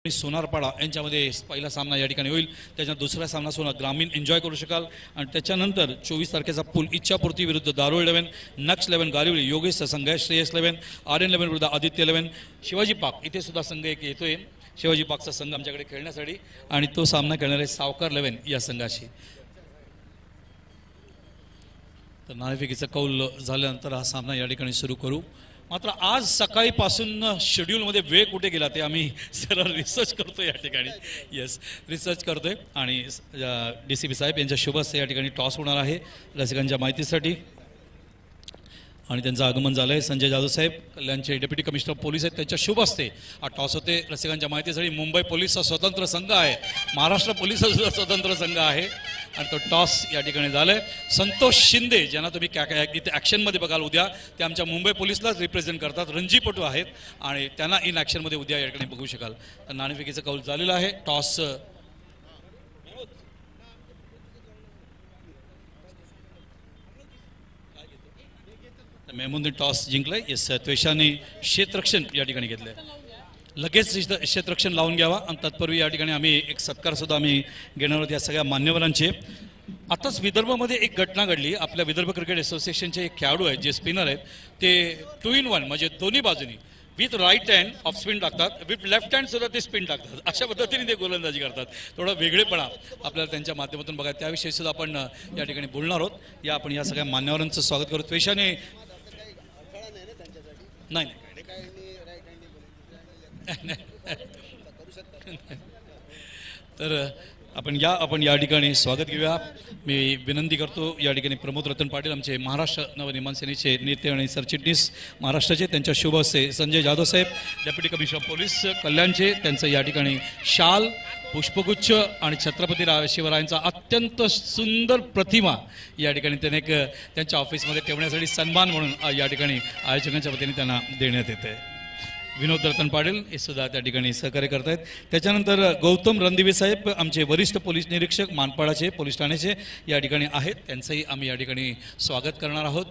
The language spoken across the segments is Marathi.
सोनारपाडा यांच्यामध्ये पहिला सामना या ठिकाणी होईल। त्याच्या दुसरा सामना सोना ग्रामीण एन्जॉय करू शकाल आणि त्याच्यानंतर 24 तारखेचा पूल इच्छापूर्ती विरुद्ध दारू 11, नक्स 11 गारिवली योगेश संघ आहे, श्रेयस 11, आर्यन 11 विरुद्ध आदित्य 11, शिवाजी पाक इथे सुद्धा संघ एक येतोय। शिवाजी पाकचा संघ आमच्याकडे खेळण्यासाठी आणि तो सामना खेळणार आहे सावकार 11 या संघाशी। तर नाणेफेकीचा कौल झाल्यानंतर हा सामना या ठिकाणी सुरू करू। मात्र आज सकाळीपासून शेड्यूलमध्ये वेळ कुठे गेला ते आम्ही सरळ रिसर्च करतोय या ठिकाणी। येस, रिसर्च करतोय आणि DCP साहेब यांच्या शुभ हस्ते या ठिकाणी टॉस होणार आहे रसिकांच्या माहितीसाठी आणि त्यांचं आगमन झालं आहे। संजय जाधव साहेब कल्याणचे डेप्युटी कमिशनर पोलीस आहेत, त्यांच्या शुभ हस्ते हा टॉस होते रसिकांच्या माहितीसाठी। मुंबई पोलीसचा स्वतंत्र संघ आहे, महाराष्ट्र पोलीसचा सुद्धा स्वतंत्र संघ आहे आणि तो टॉस या ठिकाणी झालाय। संतोष शिंदे ज्यांना तुम्ही इथे ॲक्शनमध्ये बघाल उद्या, ते आमच्या मुंबई पोलीसलाच रिप्रेझेंट करतात, रणजीपटू आहेत आणि त्यांना इन ॲक्शनमध्ये उद्या या ठिकाणी बघू शकाल। तर नाणेफेकीचं कौल झालेलं आहे। टॉस मेहमूदने टॉस जिंकलाय। येस, त्वेषाने क्षेत्ररक्षण या ठिकाणी घेतलंय। लगेच क्षेत्ररक्षण लावून घ्यावा आणि तत्पूर्वी या ठिकाणी आम्ही एक सत्कार सुद्धा आम्ही घेणार आहोत या सगळ्या मान्यवरांचे। आताच विदर्भामध्ये एक घटना घडली। आपल्या विदर्भ क्रिकेट असोसिएशनचे एक खेळाडू आहेत जे स्पिनर आहेत, ते 2 in 1 म्हणजे दोन्ही बाजूनी with right hand of spin टाकतात, विथ लेफ्ट हँड सुद्धा ते स्पिन टाकतात। अशा पद्धतीने ते गोलंदाजी करतात। थोडा वेगळेपणा आपल्याला त्यांच्या माध्यमातून बघा, त्याविषयी सुद्धा आपण या ठिकाणी बोलणार आहोत। या आपण या सगळ्या मान्यवरांचं स्वागत करू। त्वेषाने नाही तर आपण या ठिकाणी स्वागत घेऊया। मी विनंती करतो या ठिकाणी प्रमोद रतन पाटील आमचे महाराष्ट्र नवनिर्माण सेनेचे नेते आणि सरचिटणीस महाराष्ट्राचे, त्यांच्या शुभ हस्ते संजय जाधव साहेब डेप्युटी कमिशनर पोलीस कल्याणचे, त्यांचं या ठिकाणी शाल, पुष्पगुच्छ आणि छत्रपती शिवरायांचा अत्यंत सुंदर प्रतिमा या ठिकाणी त्याने त्यांच्या ऑफिसमध्ये ठेवण्यासाठी सन्मान म्हणून या ठिकाणी आयोजकांच्या वतीने त्यांना देण्यात येते। विनोद रतन पाटील हे सुद्धा त्या ठिकाणी सहकार्य करत आहेत। त्याच्यानंतर गौतम रणदिवे साहेब आमचे वरिष्ठ पोलीस निरीक्षक मानपाडाचे पोलीस ठाण्याचे या ठिकाणी आहेत, त्यांचंही आम्ही या ठिकाणी स्वागत करणार आहोत।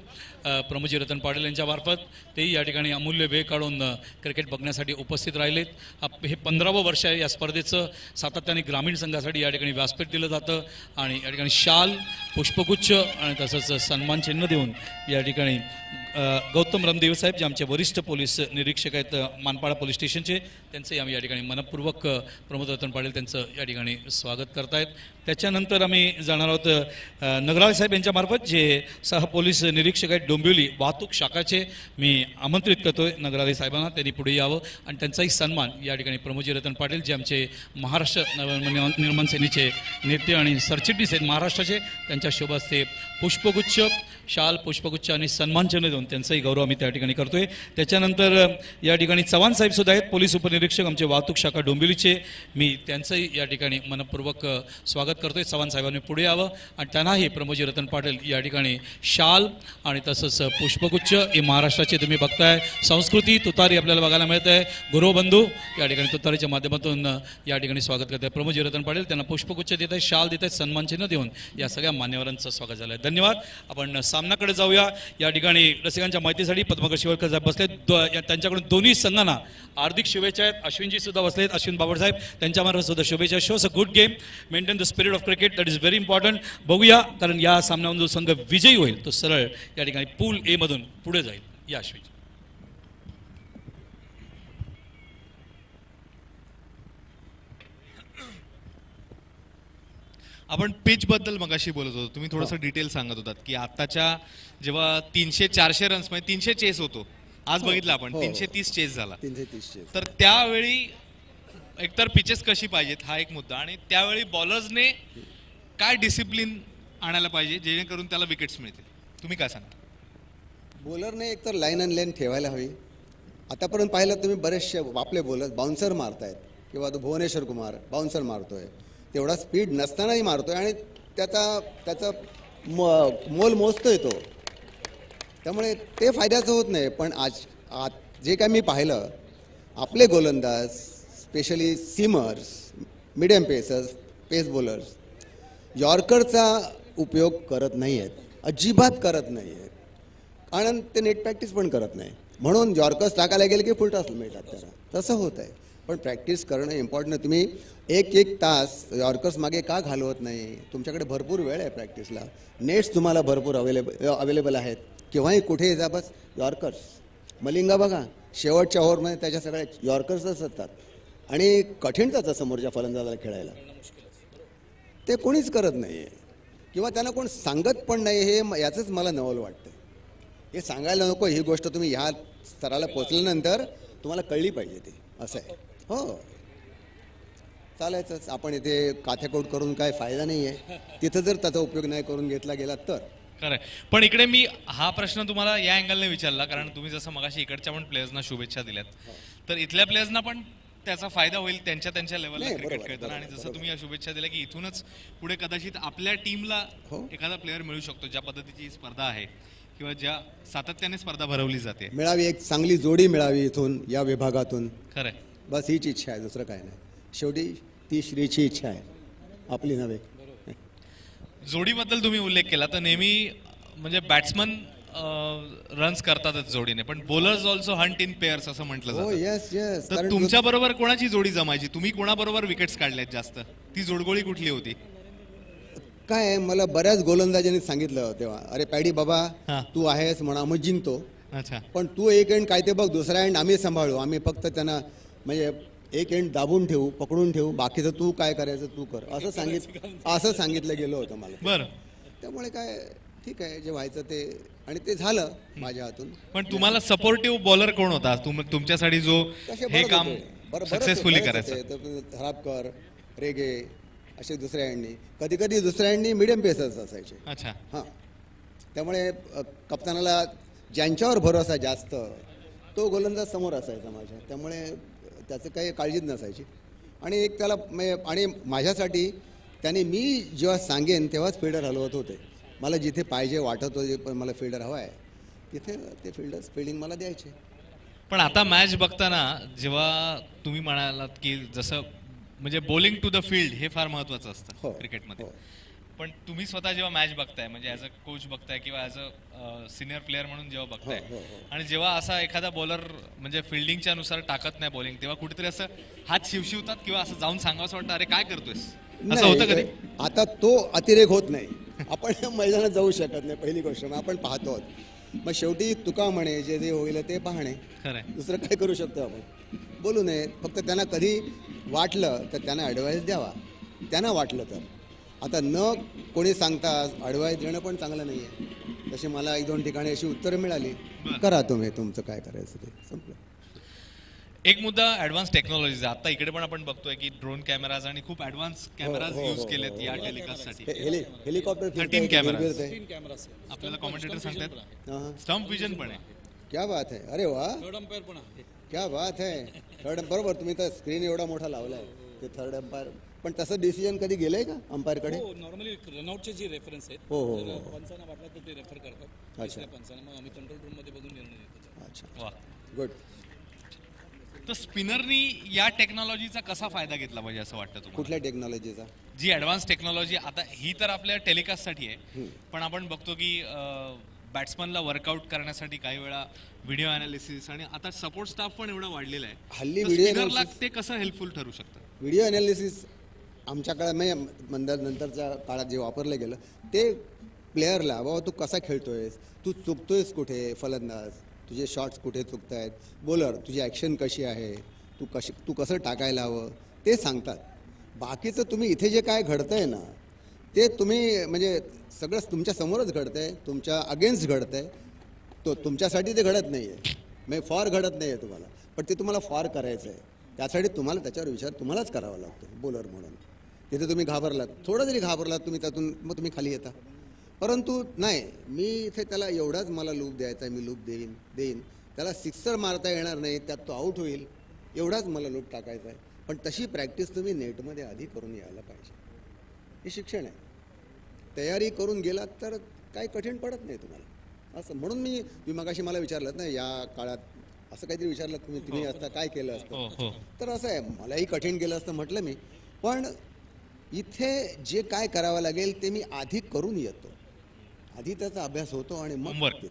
प्रमोदजी रतन पाटील यांच्या मार्फत तेही या ठिकाणी अमूल्य वेळ काढून क्रिकेट बघण्यासाठी उपस्थित राहिलेत। हे 15वं वर्ष आहे या स्पर्धेचं। सातत्याने ग्रामीण संघासाठी या ठिकाणी व्यासपीठ दिलं जातं आणि या ठिकाणी शाल, पुष्पगुच्छ आणि तसंच सन्मान चिन्ह देऊन या ठिकाणी गौतम रणदेव साहेब जे आमचे वरिष्ठ पोलीस निरीक्षक आहेत मानपाडा पोलीस स्टेशनचे, त्यांचंही आम्ही या ठिकाणी मनपूर्वक प्रमोद रतन पाटील त्यांचं या ठिकाणी स्वागत करतायत। त्याच्यानंतर आम्ही जाणार आहोत नगराळे साहेब यांच्या मार्फत जे सह पोलीस निरीक्षक आहेत डोंबिवली वाहतूक शाखाचे, मी आमंत्रित करतोय नगराळे साहेबांना त्यांनी पुढे यावं आणि त्यांचाही सन्मान या ठिकाणी प्रमोदजी रतन पाटील जे आमचे महाराष्ट्र नवनिर्माण सेनेचे नेते आणि सरचिटणीस आहेत महाराष्ट्राचे, त्यांच्या शुभ हस्ते पुष्पगुच्छ, शाल, पुष्पगुच्छ आणि सन्मान चिन्ह देऊन त्यांचाही गौरव आम्ही त्या ठिकाणी करतोय। त्याच्यानंतर या ठिकाणी चव्हाण साहेब सुद्धा आहेत, पोलीस उपनिरीक्षक आमचे वाहतूक शाखा डोंबिवलीचे, मी त्यांचंही या ठिकाणी मनपूर्वक स्वागत करतोय। चव्हाण साहेबांनी पुढे यावं आणि त्यांनाही प्रमोदजी रतन पाटील या ठिकाणी शाल आणि तसंच पुष्पगुच्छ, हे महाराष्ट्राचे तुम्ही बघताय संस्कृती तुतारी आपल्याला बघायला मिळत आहे। गुरुबंधू या ठिकाणी तुतारीच्या माध्यमातून या ठिकाणी स्वागत करत आहे प्रमोदजी रतन पाटील, त्यांना पुष्पगुच्छ देत आहेत, शाल देत आहेत, सन्मान चिन्ह देऊन या सगळ्या मान्यवरांचं स्वागत झालं आहे। धन्यवाद। आपण सामनाकडे जाऊया। या ठिकाणी रसिकांच्या माहितीसाठी पद्माकर शिवळकर साहेब बसलेत, त्यांच्याकडून दोन्ही संघांना हार्दिक शुभेच्छा आहेत। अश्विनजी सुद्धा बसलेत, अश्विन बाबर साहेब त्यांच्यामार्फत सुद्धा शुभेच्छा। Shows a good game, maintain the spirit of cricket, that is very important. बघूया, कारण या सामन्यामधून जो संघ विजयी होईल तो सरळ या ठिकाणी पूल ए मधून पुढे जाईल। या अश्विन आपण पिच बद्दल मगाशी बोलत होतो, तुम्ही थोडंसं डिटेल सांगत होतात की आताच्या जेव्हा 300-400 रन्स म्हणजे 300 चेस होतो, आज बघितलं आपण 330 चेस झाला। 330 चेस। तर त्यावेळी एकतर पिचेस कशी पाहिजेत हा एक मुद्दा, आणि त्यावेळी बॉलर्सने काय डिसिप्लिन आणायला पाहिजे जेणेकरून त्याला विकेट्स मिळतील, तुम्ही काय सांगा? बॉलरने एकतर लाईन अँड लेन ठेवायला हवी। आतापर्यंत पाहिलं तुम्ही बरेचसे आपले बॉलर बाउन्सर मारतायत, किंवा तो भुवनेश्वर कुमार बाउन्सर मारतोय, तेवढा स्पीड नसतानाही मारतोय आणि त्याचा मोल मोजतोय तो, त्यामुळे ते फायद्याचं होत नाही। पण आज जे काय मी पाहिलं, आपले गोलंदाज स्पेशली सीमर्स, मिडियम पेसर्स, पेस बॉलर्स यॉर्करचा उपयोग करत नाही आहेत, अजिबात करत नाही आहेत, कारण ते नेट प्रॅक्टिस पण करत नाही, म्हणून यॉर्कर्स टाकायला गेले की फुल टॉस मिळतात त्याला, तसं होत आहे। पण प्रॅक्टिस करणं इम्पॉर्टंट आहे. तुम्ही एक तास यॉर्कर्स मागे का घालवत नाही? तुमच्याकडे भरपूर वेळ आहे प्रॅक्टिसला. नेट्स तुम्हाला भरपूर अवेलेबल आहेत. केव्हाही कुठेही जा, बस यॉर्कर्स. मलिंगा बघा, शेवटच्या ओव्हरमध्ये त्याच्या सगळ्या यॉर्कर्सच असतात आणि कठीण जातं समोरच्या फलंदाजाला खेळायला. ते कोणीच करत नाही आहे किंवा त्यांना कोण सांगत पण नाही. हे याचंच मला नवल वाटतं. हे सांगायला नको. ही गोष्ट तुम्ही ह्या स्तराला पोचल्यानंतर तुम्हाला कळली पाहिजे ती. असं आहे. हो, चालायचंच. आपण इथे काथ्याकोट करून काय फायदा नाही आहे. तिथं जर त्याचा उपयोग नाही करून घेतला गेला तर. खरंय. पण इकडे मी हा प्रश्न तुम्हाला या अँगलने विचारला कारण तुम्ही जसं मगाशी इकडच्या पण प्लेयर्सना शुभेच्छा दिल्यात, तर इथल्या प्लेयर्सना पण त्याचा फायदा होईल त्यांच्या लेवलला नाही, क्रिकेट बरोबर, खेळताना. आणि बरोबर, जसं तुम्ही या शुभेच्छा दिल्या की इथूनच पुढे कदाचित आपल्या टीमला हो. एखादा प्लेअर मिळू शकतो ज्या पद्धतीची ही स्पर्धा आहे किंवा ज्या सातत्याने स्पर्धा भरवली जाते. मिळावी, एक चांगली जोडी मिळावी इथून या विभागातून. खरंय. बस हीच इच्छा आहे, दुसरं काय नाही. शेवटी ती श्रीची इच्छा आहे, आपली नव्हे. जोडीबद्दल तुम्ही उल्लेख केला तर नेहमी म्हणजे बॅट्समन रन्स करतातच जोडीने, पण bowlers also Hunt in pairs असं म्हटलं हो, जातं. Yes yes. तर तुमच्या बरोबर कोणाची जोडी जमायची? तुम्ही कोणाबरोबर विकेट्स काढल्यात जास्त? ती जोडगोळी कुठली होती? काय आहे, मला बऱ्याच गोलंदाजांनी सांगितलं तेव्हा, अरे पॅडी बाबा हा. तू आहेस म्हणा, मग जिंकतो. अच्छा. पण तू एक एंड काय ते बघ, दुसरा एंड आम्ही सांभाळू. आम्ही फक्त त्यांना म्हणजे एक एंड दाबून ठेवू, पकडून ठेवू, बाकीचं तू काय करायचं तू कर, असं सांगितलं गेलं होतं मला. बरं. त्यामुळे काय ठीक आहे, जे व्हायचं ते, आणि ते झालं माझ्या हातून. पण तुम्हाला सपोर्टिव्ह बॉलर कोण होता तुमच्यासाठी जो तसे हे बरेच काम होते. बरेच सक्सेसफुली होते. करायचं? तर थरापकर, रेगे असे दुसऱ्या एंडनी, कधी कधी दुसऱ्या एंडनी मिडियम पेसर्स असायचे. अच्छा. हां, त्यामुळे कप्तानाला ज्यांच्यावर भरोसा जास्त तो गोलंदाज समोर असायचा माझ्या. त्यामुळे त्याचं काही काळजीच नसायची. आणि एक त्याला आणि माझ्यासाठी त्याने मी जेव्हा सांगेन तेव्हाच फिल्डर हलवत होते. मला जिथे पाहिजे वाटत होते पण मला फिल्डर हवा आहे तिथे ते फिल्डर्स फिल्डिंग मला द्यायचे. पण आता मॅच बघताना जेव्हा तुम्ही म्हणालात की जसं म्हणजे बॉलिंग टू द फील्ड हे फार महत्वाचं असतं हो, क्रिकेटमध्ये, हो. पण तुम्ही स्वतः जेव्हा मॅच बघताय म्हणजे ॲज अ कोच बघताय किंवा ॲज अ सिनियर प्लेअर म्हणून जेव्हा बघताय हो, हो. आणि जेव्हा असा एखादा बॉलर म्हणजे फिल्डिंगच्या नुसार टाकत नाही बॉलिंग, तेव्हा कुठेतरी असं हात शिवशिवतात किंवा असं जाऊन सांगावं वाटतं, अरे काय करतोयस, असं होतं कधी? आता तो अतिरेक होत नाही. आपण मैदानात जाऊ शकत नाही, पहिली गोष्ट. मग आपण पाहतो आहोत. मग शेवटी तुका म्हणे जे जे होईल ते पाहणे. खरंय. दुसरं काय करू शकतो आपण? बोलू नये. फक्त त्यांना कधी वाटलं तर त्यांना ॲडवाईस द्यावा, त्यांना वाटलं तर. आता न कोणी सांगता ॲडवाईस देणं पण चांगलं नाही आहे. तशी मला 1-2 ठिकाणी अशी उत्तरं मिळाली, करा तुम्ही तुमचं काय करायचं ते, संपलं. एक मुद्दा ऍडव्हान्स टेक्नॉलॉजीचा. आता इकडे पण आपण बघतोय की ड्रोन कॅमेराज आणि खूप ऍडव्हान्स कॅमेराज हो, यूज हो, केलेत या टेलिकास्टसाठी. Helicopter 13 cameras. कॅमेरास आपल्याला कॉमेंटेटर सांगतात हां, स्टंप विजन पण आहे. क्या बात आहे. अरे वा, थर्ड अंपायर पण आहे. क्या बात आहे. थर्ड बरोबर, तुम्ही तर स्क्रीन एवढा मोठा लावलाय ते थर्ड अंपायर. पण तसं डिसिजन कधी गेलंय का अंपायरकडे? हो, नॉर्मली रनआउटचे जे रेफरन्स आहेत, हो, हो, जर हो. पंचांना वाटलं तर ते रेफर करतात. अच्छा. तिसऱ्या पंचांना मग आम्ही कंट्रोल रूम मध्ये बघून निर्णय घेतो. अच्छा, वा. गुड. तर स्पिनरनी या टेक्नॉलॉजीचा कसा फायदा घेतला पाहिजे असं वाटतं तुम्हाला? कुठल्या टेक्नॉलॉजीचा? जी ऍडव्हान्स टेक्नॉलॉजी आता ही तर आपल्या टेलिकास्टसाठी आहे, पण आपण बघतो की बॅट्समनला वर्कआउट करण्यासाठी काही वेळा व्हिडिओ अनालिसिस आणि आता सपोर्ट स्टाफ पण एवढा वाढलेला आहे. हल्ली तर व्हिडिओ स्पिनरला analysis- ते कसं हेल्पफुल ठरू शकतं? व्हिडिओ अनालिसिस आमच्या काळात म्हणजे नंतरच्या काळात जे वापरलं गेलं ते प्लेअरला, बाबा तू कसा खेळतोयस, तू चुकतोयस कुठे, फलंदाज तुझे शॉट्स कुठे चुकत आहेत, बॉलर तुझी ॲक्शन कशी आहे, तू कसं टाकायला हवं ते सांगतात. बाकीचं तुम्ही इथे जे काय घडतंय ना ते तुम्ही म्हणजे सगळं तुमच्या समोरच घडतंय, तुमच्या अगेन्स्ट घडतंय. तुमच्यासाठी ते घडत नाही आहे, म्हणजे फॉर घडत नाही आहे तुम्हाला, पण ते तुम्हाला फॉर करायचं आहे. त्यासाठी तुम्हाला त्याच्यावर विचार तुम्हालाच करावा लागतो बॉलर म्हणून. तिथे तुम्ही घाबरलात, थोडं जरी घाबरलात तुम्ही त्यातून, मग तुम्ही खाली येता. परंतु नाही, मी इथे त्याला एवढाच मला लूप द्यायचा आहे, मी लूप देईन त्याला सिक्सर मारता येणार नाही, त्यात तो आऊट होईल, एवढाच मला लूप टाकायचा आहे. पण तशी प्रॅक्टिस तुम्ही नेटमध्ये आधी करून यायला पाहिजे. हे शिक्षण आहे. तयारी करून गेलात तर काही कठीण पडत नाही तुम्हाला. असं म्हणून मी मगाशी मला विचारलं ना या काळात असं काहीतरी विचारलं तुम्ही असता काय केलं असतं, तर असं आहे, मलाही कठीण गेलं असतं म्हटलं मी. पण इथे जे काय करावं लागेल ते मी आधी करून येतो, आधी त्याचा अभ्यास होतो आणि मग Homework.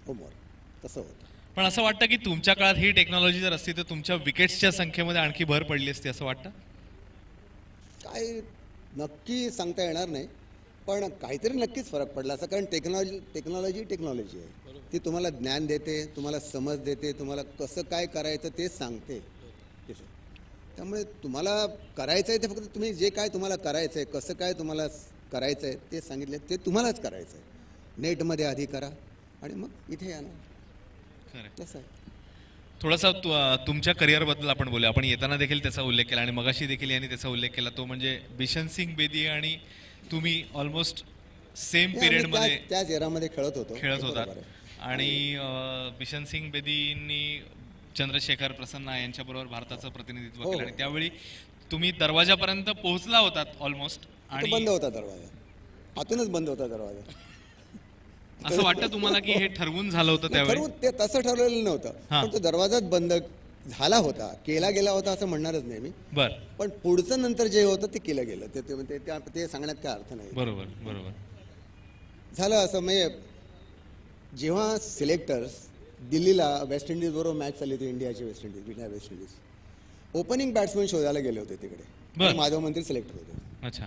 होमवर्क तसं होतं. पण असं वाटतं की तुमच्या काळात ही टेक्नॉलॉजी जर असती तर तुमच्या विकेट्सच्या संख्येमध्ये आणखी भर पडली असती असं वाटतं? काय नक्की सांगता येणार नाही, पण काहीतरी नक्कीच फरक पडला असं. कारण टेक्नॉलॉजी आहे, ती तुम्हाला ज्ञान देते, तुम्हाला समज देते, तुम्हाला कसं काय करायचं ते सांगते. त्यामुळे तुम्हाला करायचं आहे ते फक्त तुम्ही जे काय तुम्हाला करायचं आहे, कसं काय तुम्हाला करायचं आहे ते सांगितले ते तुम्हालाच करायचं आहे. नेटमध्ये आधी करा आणि मग इथे या ना. खरं. तसं आहे. थोडासा तुमच्या करिअरबद्दल आपण बोलूया. आपण येताना देखील त्याचा उल्लेख केला आणि मगाशी देखील यांनी त्याचा उल्लेख केला, तो म्हणजे बिशन सिंग बेदी आणि तुम्ही ऑलमोस्ट सेम हे पिरियड आम्ही मध्ये त्याच एरामध्ये खेळत होतो. खेळत ते होतात. बरोबर आहे. आणि बिशन सिंग बेदींनी चंद्रशेखर प्रसन्ना यांच्याबरोबर भारताचं प्रतिनिधित्व हो. केलं आणि त्यावेळी तुम्ही दरवाजापर्यंत पोहोचला होतात ऑलमोस्ट. तो आणि बंद होता दरवाजा, आतूनच बंद होता दरवाजा. असं वाटतं तुम्हाला की हे ठरवून झालं होतं त्यावेळी? ठरवून ते तसं ठरवलेलं नव्हतं, हां. पण तो दरवाजाच बंद झाला होता, केला गेला होता असं म्हणणारच नाही मी. बर. पण पुढचं नंतर जे होतं ते केलं गेलं, ते सांगण्यात काय अर्थ नाही. बरोबर बरोबर. झालं असं म्हणजे जेव्हा सिलेक्टर्स दिल्लीला वेस्ट इंडिज बरोबर मॅच चालली होती, इंडियाची वेस्ट इंडिज, ओपनिंग बॅट्समन शोधायला गेले होते तिकडे. बरं. माधव मंत्री सिलेक्टर होते. अच्छा.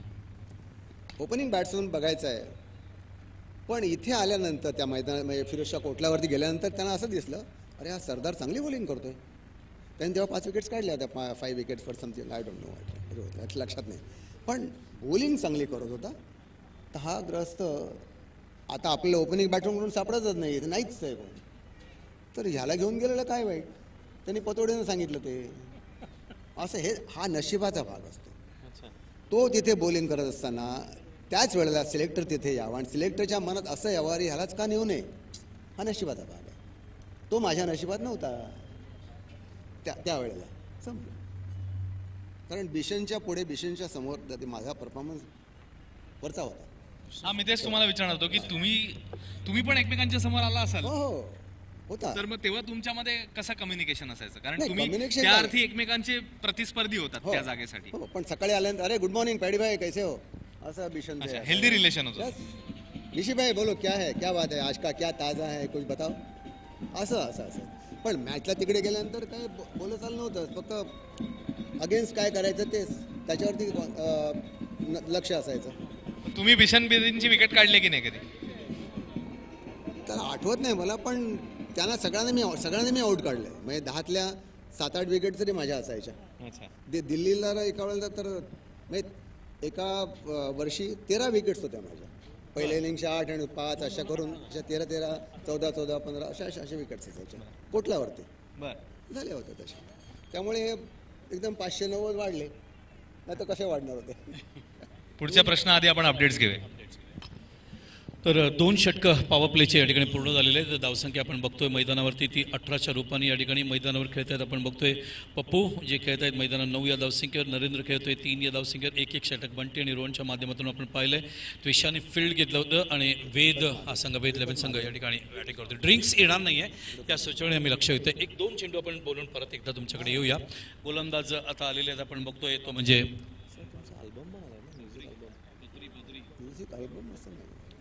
ओपनिंग बॅट्समन बघायचं आहे. पण इथे आल्यानंतर त्या मैदानात म्हणजे फिरोजशाह कोटलावरती गेल्यानंतर त्यांना असं दिसलं, अरे हा सरदार चांगली बॉलिंग करतोय. त्यांनी तेव्हा 5 विकेट्स काढल्या होत्या, 5 wickets for something, I don't know, लक्षात नाही. पण बॉलिंग चांगली करत होता. तर हा ग्रस्त आता आपल्याला ओपनिंग बॅट्समन म्हणून सापडतच नाही, नाहीच आहे कोण. तर ह्याला घेऊन गेलेलं काय वाईट, त्यांनी पतोडीनं सांगितलं ते. असं हा नशिबाचा भाग असतो. तो तिथे बॉलिंग करत असताना त्याच वेळेला सिलेक्टर तिथे यावं आणि सिलेक्टरच्या मनात असं यावं, अरे ह्यालाच का नेऊ नये, हा नशिबाचा भाग आहे. तो माझ्या नशिबात नव्हता त्या वेळेला, समजा. कारण बिशनच्या पुढे, बिशनच्या समोर ते माझा परफॉर्मन्स वरचा होता. हा, मी तेच तुम्हाला विचारणार होतो की तुम्ही पण एकमेकांच्या समोर आला असाल. हो होता. तर मग तेव्हा तुमच्यामध्ये कसं कम्युनिकेशन असायचं? कारण नाही, तुम्ही communication त्या काय? अर्थी एकमेकांचे प्रतिस्पर्धी होतात हो. त्या जागेसाठी. हो, पण सकाळी आल्यानंतर अरे गुड मॉर्निंग पैडी भाई कैसे हो, असं बिशन. अच्छा, हेल्दी रिलेशन होतं. ऋषि भाई बोलो क्या है, क्या बात है, आज का क्या ताजा है, कुछ बताओ, असं. पण मॅचला तिकडे गेल्यानंतर काय बोलत चाललं नव्हतं, फक्त अगेन्स्ट काय करायचं तेच, त्याच्यावरती लक्ष असायचं. तुम्ही बिशन बेदींची विकेट काढली की नाही कधी? त्याला आठवत नाही मला, पण त्यांना सगळ्यांना मी आऊट काढलंय. म्हणजे 10तल्या 7-8 विकेट तरी माझ्या असायच्या. अच्छा. दिल्लीला एका वेळेला तर म्हणजे एका वर्षी 13 विकेट्स होत्या माझ्या. पहिल्या इनिंगच्या 8 आणि 5 अशा करून अशा 13, 14, 15 अशा विकेट्स असायच्या कोटलावरती. बर. झाल्या होत्या तशा. त्यामुळे एकदम 590 वाढले, नाही तर कसे वाढणार होते. पुढच्या प्रश्नाआधी आपण अपडेट्स घेऊया. तर 2 षटकं पॉवर प्लेचे या ठिकाणी पूर्ण झालेले आहेत. धावसंख्या आपण बघतोय मैदानावरती ती 18च्या रूपाने या ठिकाणी मैदानावर खेळत आहेत. आपण बघतोय पप्पू जे खेळत आहेत मैदानात 9 या धावसंख्येवर, नरेंद्र खेळतोय 3 या धावसंख्येवर. 1 षटक बंटी आणि रोहनच्या माध्यमातून आपण पाहिलंय. त्विशाने फील्ड घेतलं होतं आणि वेद हा संघ, वेद 11 संघ या ठिकाणी बॅटिंग करतोय. ड्रिंक्स येणार नाही आहे त्या सूचनेने आम्ही लक्ष देतोय. 1-2 चेंडू आपण बोलून परत एकदा तुमच्याकडे येऊया. गोलंदाज आता आलेले आहेत आपण बघतोय, तो म्हणजे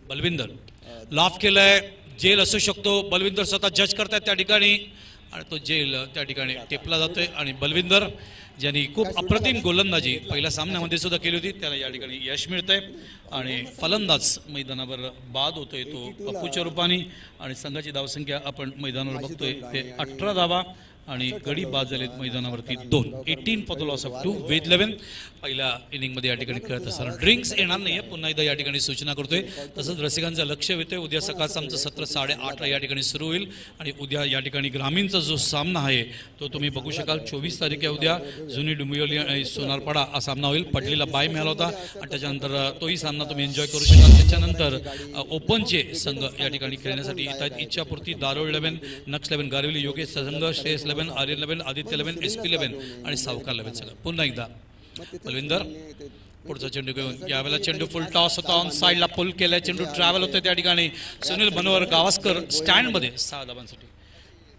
बलविंदर. लाफ केलंय, जेल असू शकतो. बलविंदर स्वतः जज करतायत त्या ठिकाणी आणि तो जेल त्या ठिकाणी टेपला जातोय. आणि बलविंदर ज्यांनी खूप अप्रतिम गोलंदाजी पहिल्या सामन्यामध्ये सुद्धा केली होती, त्याला या ठिकाणी यश मिळतंय. आणि फलंदाज मैदानावर बाद होतोय तो पप्पूच्या रूपाने. आणि संघाची धावसंख्या आपण मैदानावर बघतोय ते 18 धावा आणि गडी बाद झालेत मैदानावरती 2. 18 फॉर द लॉस ऑफ 2. वेद 11 पहिल्या इनिंगमध्ये या ठिकाणी खेळत असताना ड्रिंक्स येणार नाहीये, पुन्हा एकदा या ठिकाणी सूचना करतोय. तसंच रसिकांचं लक्ष येतोय, उद्या सकाळचं आमचं सत्र 8:30ला या ठिकाणी सुरू होईल. आणि उद्या या ठिकाणी ग्रामीणचा जो सामना आहे तो तुम्ही बघू शकाल. 24 तारीख आहे उद्या. जुनी डुंबिवली आणि सोनारपाडा हा सामना होईल. पडलीला बाय मिळाला होता आणि त्याच्यानंतर तोही सामना तुम्ही एन्जॉय करू शकाल. त्याच्यानंतर ओपनचे संघ या ठिकाणी खेळण्यासाठी येत आहेत. इच्छापूर्ती, दारोळ 11, नक्स 11, गारविली योगेश संघ, श्रेयस 11, आर्यन 11, आदित्य 11, SP 11 आणि सावकार 11 संघ. पुन्हा एकदा बलविंदर पुढचा चेंडू घेऊन, यावेळेला चेंडू फुल टॉस होता, ऑन साईडला पुल केलाय. चेंडू ट्रॅव्हल होते त्या ठिकाणी. सुनील मनोहर गावस्कर स्टँडमध्ये 6 धावांसाठी.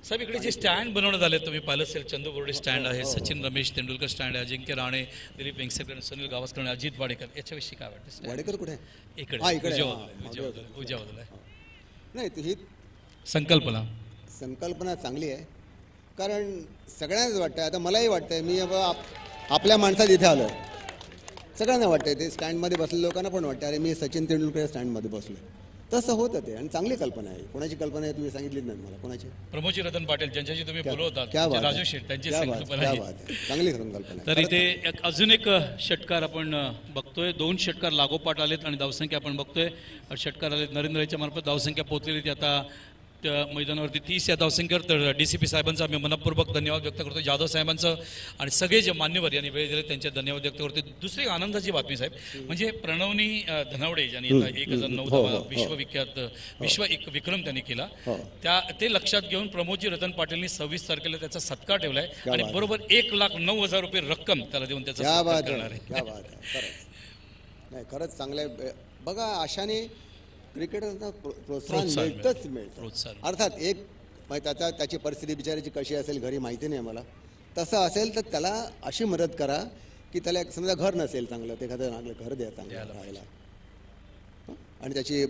साहेब इकडे जे स्टँड बनवण्यात आले तुम्ही पाहिलं असेल, चंदू बोर्डे स्टँड आहे, सचिन रमेश तेंडुलकर स्टँड आहे, अजिंक्य राणे, दिलीप वेंगसरकर, सुनील गावस्कर आणि अजित वाडेकर. याच्याविषयी काय वाटतं? वाडेकर कुठे? इकडे हा, इकडे. उजव्या बाजूला आहे. नाही ही संकल्पना संकल्पना चांगली आहे, कारण सगळ्यांनाच वाटतं. आता मलाही वाटतंय, मी आपल्या माणसात इथे आलो, सगळ्यांना वाटतंय, ते स्टँडमध्ये बसलेल्या लोकांना पण वाटतं अरे मी सचिन तेंडुलकर स्टँडमध्ये बसलो. तसं होतं ते, आणि चांगली कल्पना आहे. कोणाची कल्पना आहे तुम्ही सांगितलीच नाही मला, कोणाची? प्रमोदजी रतन पाटील ज्यांच्याशी तुम्ही बोलवतात, क्या बात राजू आहे, शेठ त्यांची क्या बात संकल्पना क्या आहे. बात आहे, चांगली संकल्पना तर आहे. इथे अजून एक षटकार आपण बघतोय. 2 षटकार लागोपाठ आलेत आणि धावसंख्या आपण बघतोय. षटकार आलेत नरेंद्रच्या मार्फत, धावसंख्या पोहोचलेली ती आता त्या मैदानावरती 30 या धावसंख्येवर. तर DCP साहेबांचा आम्ही मनपूर्वक धन्यवाद व्यक्त करतो, जाधव साहेबांचं आणि सगळे जे मान्यवर यांनी वेळ दिले त्यांचे धन्यवाद व्यक्त करतो. दुसरी आनंदाची बातमी साहेब, म्हणजे प्रणवनी धनावडे ज्यांनी आता 1009 विश्वविख्यात एक विक्रम त्यांनी केला, ते लक्षात घेऊन प्रमोदजी रतन पाटीलनी 26 तारखेला त्याचा सत्कार ठेवलाय आणि बरोबर 1,09,000 रुपये रक्कम त्याला देऊन त्याचा क्या सत्कार बात करणार आहे, आहे. क्या बात आहे. खरंच नाही, खरंच चांगलं आहे. बघा, अशाने क्रिकेटरना प्रोत्साहन मिळतंच मिळतं. प्रोत्साहन. अर्थात एक त्याची परिस्थिती बिचाराची कशी असेल घरी माहिती नाही मला, तसं असेल तर त्याला अशी मदत करा की त्याला एक समजा घर नसेल चांगलं, ते एखादं चांगलं घर द्या चांगलं राहायला, आणि त्याची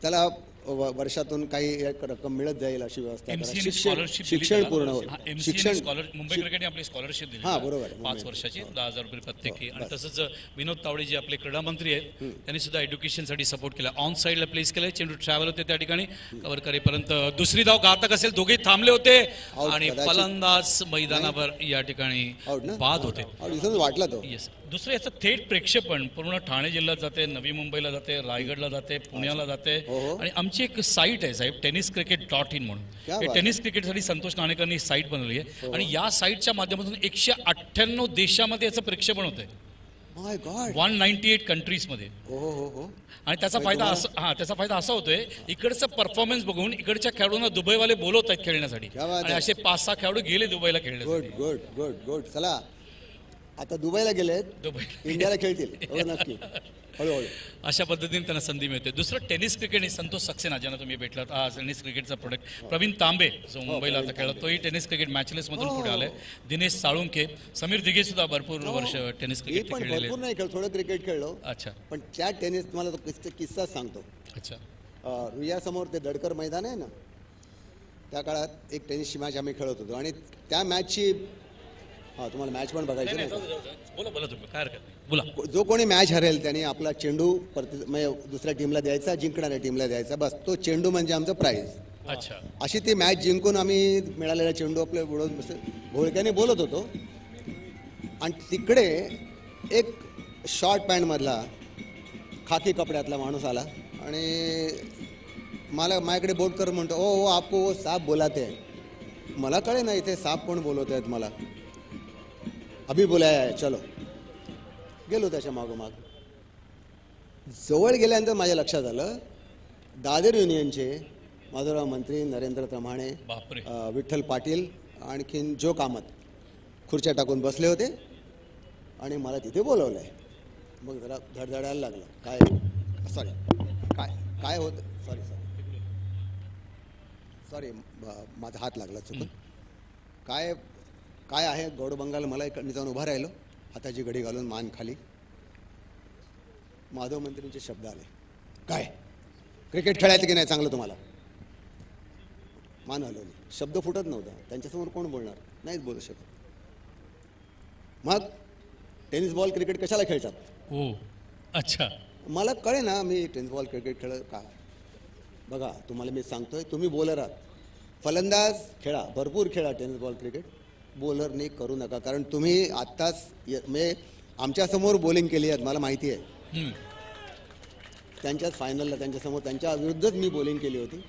त्याला वर्षातून काही एक रक्कम मिळत जाईल अशी व्यवस्था करा. शिक्षण पूर्ण होईल. मुंबई क्रिकेटने आपली स्कॉलरशिप दिली, हां बरोबर आहे, 5 वर्षाची 10,000 रुपये प्रत्येकी. आणि तसंच विनोद तावडे जे आपले क्रीडा मंत्री आहेत त्यांनी सुद्धा एज्युकेशनसाठी सपोर्ट केला. ऑन साईडला प्लेस केलंय, चेंडू ट्रॅव्हल होते त्या ठिकाणी कव्हर करेपर्यंत दुसरी धाव घातक असेल, दोघे थांबले होते आणि फलंदाज मैदानावर या ठिकाणी बाद होते. वाटला तो. येस. दुसरं याचं थेट प्रेक्षेपण पूर्ण ठाणे जिल्ह्यात जाते, नवी मुंबईला जाते, रायगडला जाते, पुण्याला जाते. आणि आमची एक साईट आहे साहेब, tenniscricket.in म्हणून. टेनिस क्रिकेटसाठी संतोष नाणेकरांनी साईट बनवली आहे आणि या साईटच्या माध्यमातून 198 देशामध्ये याचं प्रेक्षेपण होत आहे. माय गॉड, 198 कंट्रीजमध्ये. आणि त्याचा फायदा असा होतोय, इकडचं परफॉर्मन्स बघून इकडच्या खेळाडूंना दुबईवाले बोलवत आहेत खेळण्यासाठी, आणि असे 5-6 खेळाडू गेले दुबईला खेळण्यासाठी. Good good good good. चला, आता दुबईला गेलेत, इंडियाला खेळतील नक्की हळूहळू. अशा पद्धतीने त्यांना संधी मिळते. दुसरं टेनिस क्रिकेट, संतोष सक्सेना ज्यांना तुम्ही भेटलात, हा टेनिस क्रिकेटचा प्रोडक्ट. प्रवीण तांबे जो मुंबईला आता खेळत, तोही टेनिस क्रिकेट मॅचलेस मधून पुढे आलाय. दिनेश साळुंखे, समीर दिघे सुद्धा भरपूर वर्ष टेनिस क्रिकेट खेळलेले. भरपूर नाही खेळ, थोडं क्रिकेट खेळलो. अच्छा. पण त्या टेनिस मला तो किस्सा सांगतो. अच्छा. रुईयासमोर ते दडकर मैदान आहे ना, त्या काळात एक टेनिसची मॅच आम्ही खेळत होतो आणि त्या मॅचची तुम्हाला मॅच पण बघायची नाही. बोला बोला तुम्ही, काय हरकत नाही, बोला. जो कोणी मॅच हरेल त्याने आपला चेंडू दुसऱ्या टीमला द्यायचा, जिंकणाऱ्या टीमला द्यायचा, बस तो चेंडू म्हणजे आमचं प्राईज. अच्छा. अशी ती मॅच जिंकून आम्ही मिळालेला चेंडू आपल्या घोळक्याने बोलत होतो. आणि तिकडे एक शॉर्ट पॅन्टमधला खाकी कपड्यातला माणूस आला आणि माझ्याकडे बोट कर म्हणतो, ओ आपको वो साप बोलाते हैं. मला कळे ना इथे साप कोण बोलवत आहेत मला. अभि बोलाया आहे, चलो. गेलो त्याच्या मागोमाग. जवळ गेल्यानंतर माझ्या लक्षात आलं, दादर युनियनचे माधवराव मंत्री, नरेंद्र तमाणे, विठ्ठल पाटील, आणखीन जो कामत खुर्च्या टाकून बसले होते आणि मला तिथे बोलवलं आहे. मग जरा धडधडायला लागलं. काय काय होतं, सॉरी माझा हात लागला चुकून. काय आहे गौड बंगाल. मला इकडे जाऊन उभा राहिलो, हाताची घडी घालून मान खाली. माधव मंत्रींचे शब्द आले, काय क्रिकेट खेळायचं की नाही चांगलं तुम्हाला. मान हलवली, शब्द फुटत नव्हता. त्यांच्यासमोर कोण बोलणार, नाहीच बोलू शकत. मग टेनिस बॉल क्रिकेट कशाला खेळतात. हो, अच्छा. मला कळे ना, मी टेनिस बॉल क्रिकेट खेळ का. बघा तुम्हाला मी सांगतोय, तुम्ही बॉलर आहात, फलंदाज खेळा, भरपूर खेळा टेनिस बॉल क्रिकेट. बॉलरने करू नका, कारण तुम्ही आत्ताच म्हणजे आमच्यासमोर बॉलिंग केली आहे, मला माहिती आहे. त्यांच्याच फायनलला त्यांच्यासमोर त्यांच्या विरुद्धच मी बॉलिंग केली होती.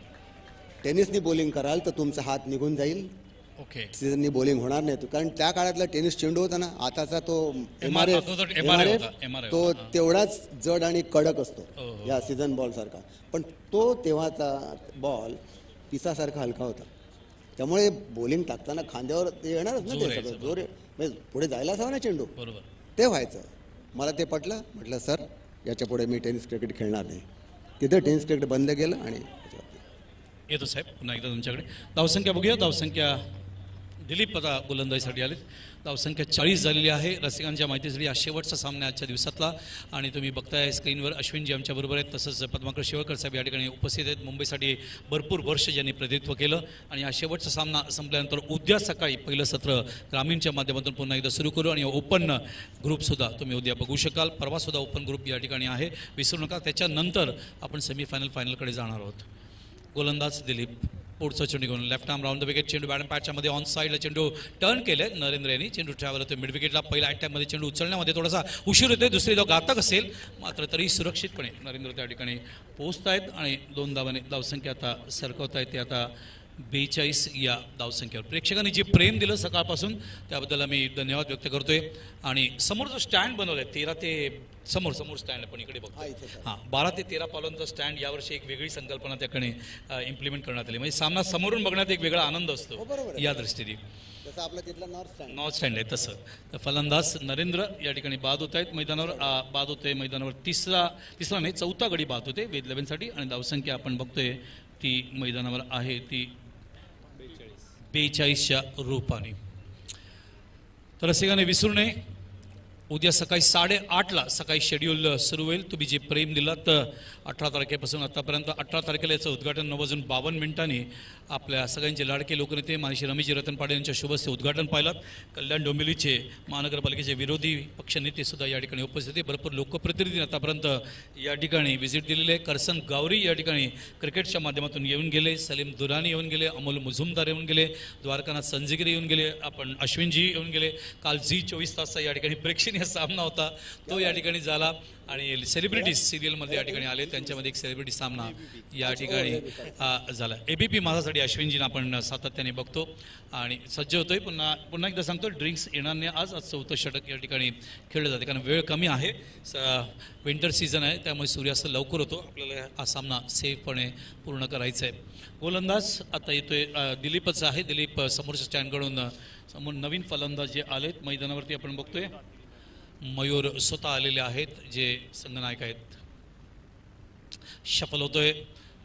टेनिसनी बॉलिंग कराल तर तुमचा हात निघून जाईल. ओके. सीझननी बॉलिंग होणार नाही, कारण त्या काळातला टेनिस चेंडू होता ना, आताचा तो MRF तो तेवढाच जड आणि कडक असतो या सीझन बॉल सारखा. पण तो तेव्हाचा बॉल पिसासारखा हलका होता. त्यामुळे बॉलिंग टाकताना खांद्यावर ते येणारच ना, ते सगळं जोर पुढे जायलाच हवा ना चेंडू. बरोबर, ते व्हायचं. मला ते पटलं. म्हटलं सर याच्या पुढे मी टेनिस क्रिकेट खेळणार नाही. तिथं टेनिस क्रिकेट बंद केलं. आणि येतो साहेब पुन्हा एकदा तुमच्याकडे. धावसंख्या बघूया. धावसंख्या दिलीप आता गोलंदाजीसाठी आलेत. धावसंख्या 40 झालेली आहे. रसिकांच्या माहितीसाठी हा शेवटचा सामना आहे आजच्या दिवसातला आणि तुम्ही बघताय स्क्रीनवर अश्विनजी आमच्याबरोबर आहेत, तसंच पद्माकर शेवळकर साहेब या ठिकाणी उपस्थित आहेत. मुंबईसाठी भरपूर वर्ष ज्यांनी प्रतिनिधित्व केलं आणि हा शेवटचा सामना संपल्यानंतर उद्या सकाळी पहिलं सत्र ग्रामीणच्या माध्यमातून पुन्हा एकदा सुरू करू आणि ओपन ग्रुपसुद्धा तुम्ही उद्या बघू शकाल. परवासुद्धा ओपन ग्रुप या ठिकाणी आहे, विसरू नका. त्याच्यानंतर आपण सेमीफायनल फायनलकडे जाणार आहोत. गोलंदाज दिलीप पुढचा चेंडू घेऊन left arm round the wicket, चेंडू बॅटन पॅचच्या मध्ये ऑन साईडला चेंडू टर्न केले नरेंद्र यांनी. चेंडू ट्रॅव्हल होतो मिड विकेटला. पहिल्या अटॅकमध्ये चेंडू उचलण्यामध्ये थोडासा उशीर होते, दुसरी धाव घातक असेल मात्र तरी सुरक्षितपणे नरेंद्र त्या ठिकाणी पोहोचत आहेत आणि 2 धावाने धावसंख्या आता सरकवत आहेत. ते आता 42 या धावसंख्येवर. प्रेक्षकांनी जे प्रेम दिलं सकाळपासून त्याबद्दल आम्ही धन्यवाद व्यक्त करतोय. आणि समोर जो स्टँड बनवलाय 13 ते समोर स्टँड आहे, पण इकडे बघतो हां 12 ते 13 पावलांचा स्टँड यावर्षी एक वेगळी संकल्पना त्याकडे इम्प्लिमेंट करण्यात आली. म्हणजे सामना समोरून बघण्यात एक वेगळा आनंद असतो या दृष्टीने. जसं आपलं तिथलं नॉर्थ स्टँड आहे तसं. तर फलंदाज नरेंद्र या ठिकाणी बाद होत आहेत मैदानावर. बाद होते मैदानावर तिसरा नाही 4था गडी बाद होते वेद 11साठी आणि धावसंख्या आपण बघतोय ती मैदानावर आहे ती 42च्या रूपाने. तर रसिकाने विसरू नये, उद्या सकाळी 8:30ला सकाळी शेड्यूल सुरू होईल. तुम्ही जे प्रेम दिलं तर 18 तारखेपासून आतापर्यंत 18 तारखेला याचं उद्घाटन 9:52 आपल्या सगळ्यांचे लाडके लोकनेते मानशी रमेशजी रतन पाटील यांच्या शुभस्ते उद्घाटन पाहिलं. कल्याण डोंबिवलीचे महानगरपालिकेचे विरोधी पक्षनेते सुद्धा या ठिकाणी उपस्थित होते. भरपूर लोकप्रतिनिधी आतापर्यंत या ठिकाणी व्हिजिट दिलेले. करसन गावरी या ठिकाणी क्रिकेटच्या माध्यमातून येऊन गेले. सलीम दुरानी येऊन गेले. अमोल मुजुमदार येऊन गेले. द्वारकानाथ संजीगिरी येऊन गेले. आपण अश्विनजी येऊन गेले. काल झी24 तासचा या ठिकाणी प्रेक्षणीय सामना होता तो या ठिकाणी झाला आणि सेलिब्रिटीज सिरियलमध्ये या ठिकाणी आले. त्यांच्यामध्ये एक सेलिब्रिटी सामना या ठिकाणी झाला. ABP माझ्यासाठी अश्विनजींना आपण सातत्याने बघतो आणि सज्ज होतोय. पुन्हा एकदा सांगतो ड्रिंक्स येणार नाही आज 4थं षटक या ठिकाणी खेळलं जाते कारण वेळ कमी आहे. विंटर सीझन आहे त्यामुळे सूर्यास्त लवकर होतो. आपल्याला हा सामना सेफपणे पूर्ण करायचा आहे. गोलंदाज आता येतोय दिलीपच आहे. दिलीप समोरच्या स्टँडकडून समोर नवीन फलंदाज जे आलेत मैदानावरती आपण बघतोय. मयूर स्वतः आलेले आहेत जे संघनायक आहेत. शफल होतोय.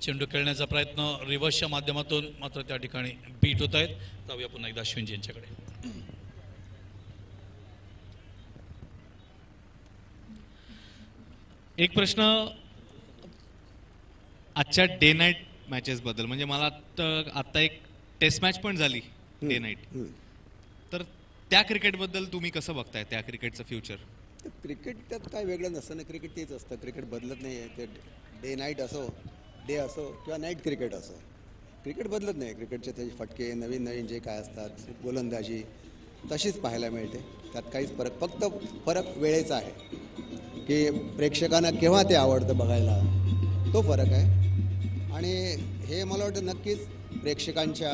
चेंडू खेळण्याचा प्रयत्न रिव्हर्सच्या माध्यमातून मात्र त्या ठिकाणी बीट होत आहेत. जाऊया पुन्हा एकदा अश्विनजी यांच्याकडे. एक प्रश्न आजच्या डे नाईट मॅचेस बद्दल. म्हणजे मला आता एक टेस्ट मॅच पण झाली डे नाईट, तर त्या क्रिकेटबद्दल तुम्ही कसं बघताय त्या क्रिकेटचं फ्युचर? क्रिकेट त्यात काय वेगळं नसतं ना. क्रिकेट तेच असतं. क्रिकेट बदलत नाही आहे. ते डे नाईट असो, डे असो किंवा नाईट क्रिकेट असो, क्रिकेट बदलत नाही. क्रिकेटचे त्याचे फटके नवीन जे काय असतात गोलंदाजी तशीच पाहायला मिळते. त्यात काहीच फक्त फरक वेळेचा आहे की प्रेक्षकांना केव्हा ते आवडतं बघायला, तो फरक आहे. आणि हे मला वाटतं नक्कीच प्रेक्षकांच्या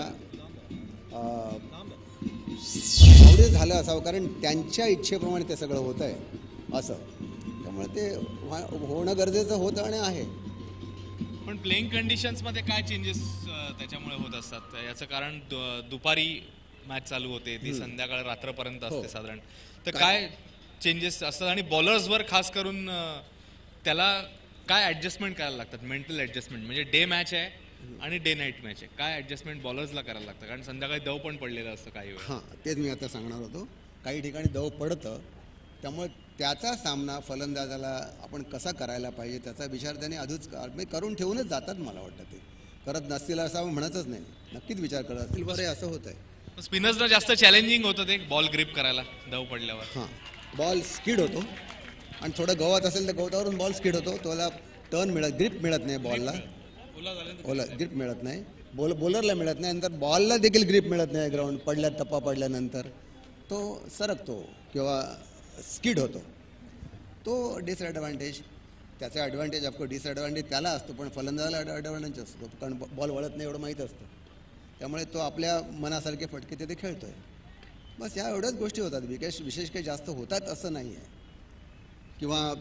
आवडीचं झालं असावं कारण त्यांच्या इच्छेप्रमाणे ते सगळं होतं आहे असं. त्यामुळे ते होणं गरजेचं होतं आणि आहे. पण प्लेइंग कंडिशन्समध्ये काय चेंजेस त्याच्यामुळे होत असतात? याचं कारण दुपारी मॅच चालू होते, ती संध्याकाळ रात्रपर्यंत असते साधारण. तर काय चेंजेस असतात आणि बॉलर्सवर खास करून त्याला काय ॲडजस्टमेंट करायला लागतात? मेंटल ॲडजस्टमेंट म्हणजे डे मॅच आहे आणि डे नाईट मॅच आहे, काय ॲडजस्टमेंट बॉलर्सला करायला लागतं? कारण संध्याकाळी दव पण पडलेलं असतं काही वेळ. हां तेच मी आता सांगणार होतो. काही ठिकाणी दव पडतं त्यामुळे त्याचा सामना फलंदाजाला आपण कसा करायला पाहिजे त्याचा विचार त्याने आधीच करून ठेवूनच जातात. मला वाटतं ते करत नसतील असं म्हणतच नाही, नक्कीच विचार करत असतील. बरं असं होतं आहे. स्पिनर्सला जास्त चॅलेंजिंग होतं ते बॉल ग्रिप करायला दव पडल्यावर. हां बॉल स्किड होतो आणि थोडं गवत असेल तर गवतावरून बॉल स्किड होतो. त्याला ग्रिप मिळत नाही बॉलला. ग्रिप मिळत नाही बॉलरला मिळत नाही. नंतर बॉलला देखील ग्रिप मिळत नाही. ग्राउंड टप्पा पडल्यानंतर तो सरकतो किंवा स्किड होतो. तो डिसएडव्हान्टेज. त्याचा ॲडव्हान्टेज ऑफकोर्स डिसएडव्हान्टेज त्याला असतो पण फलंदाजाला ॲडव्हान्टेज असतो कारण बॉल वळत नाही एवढं माहीत असतं. त्यामुळे तो आपल्या मनासारखे फटके तिथे खेळतो आहे. बस या एवढ्याच गोष्टी होतात. विशेष काही जास्त होतात असं नाही आहे. किंवा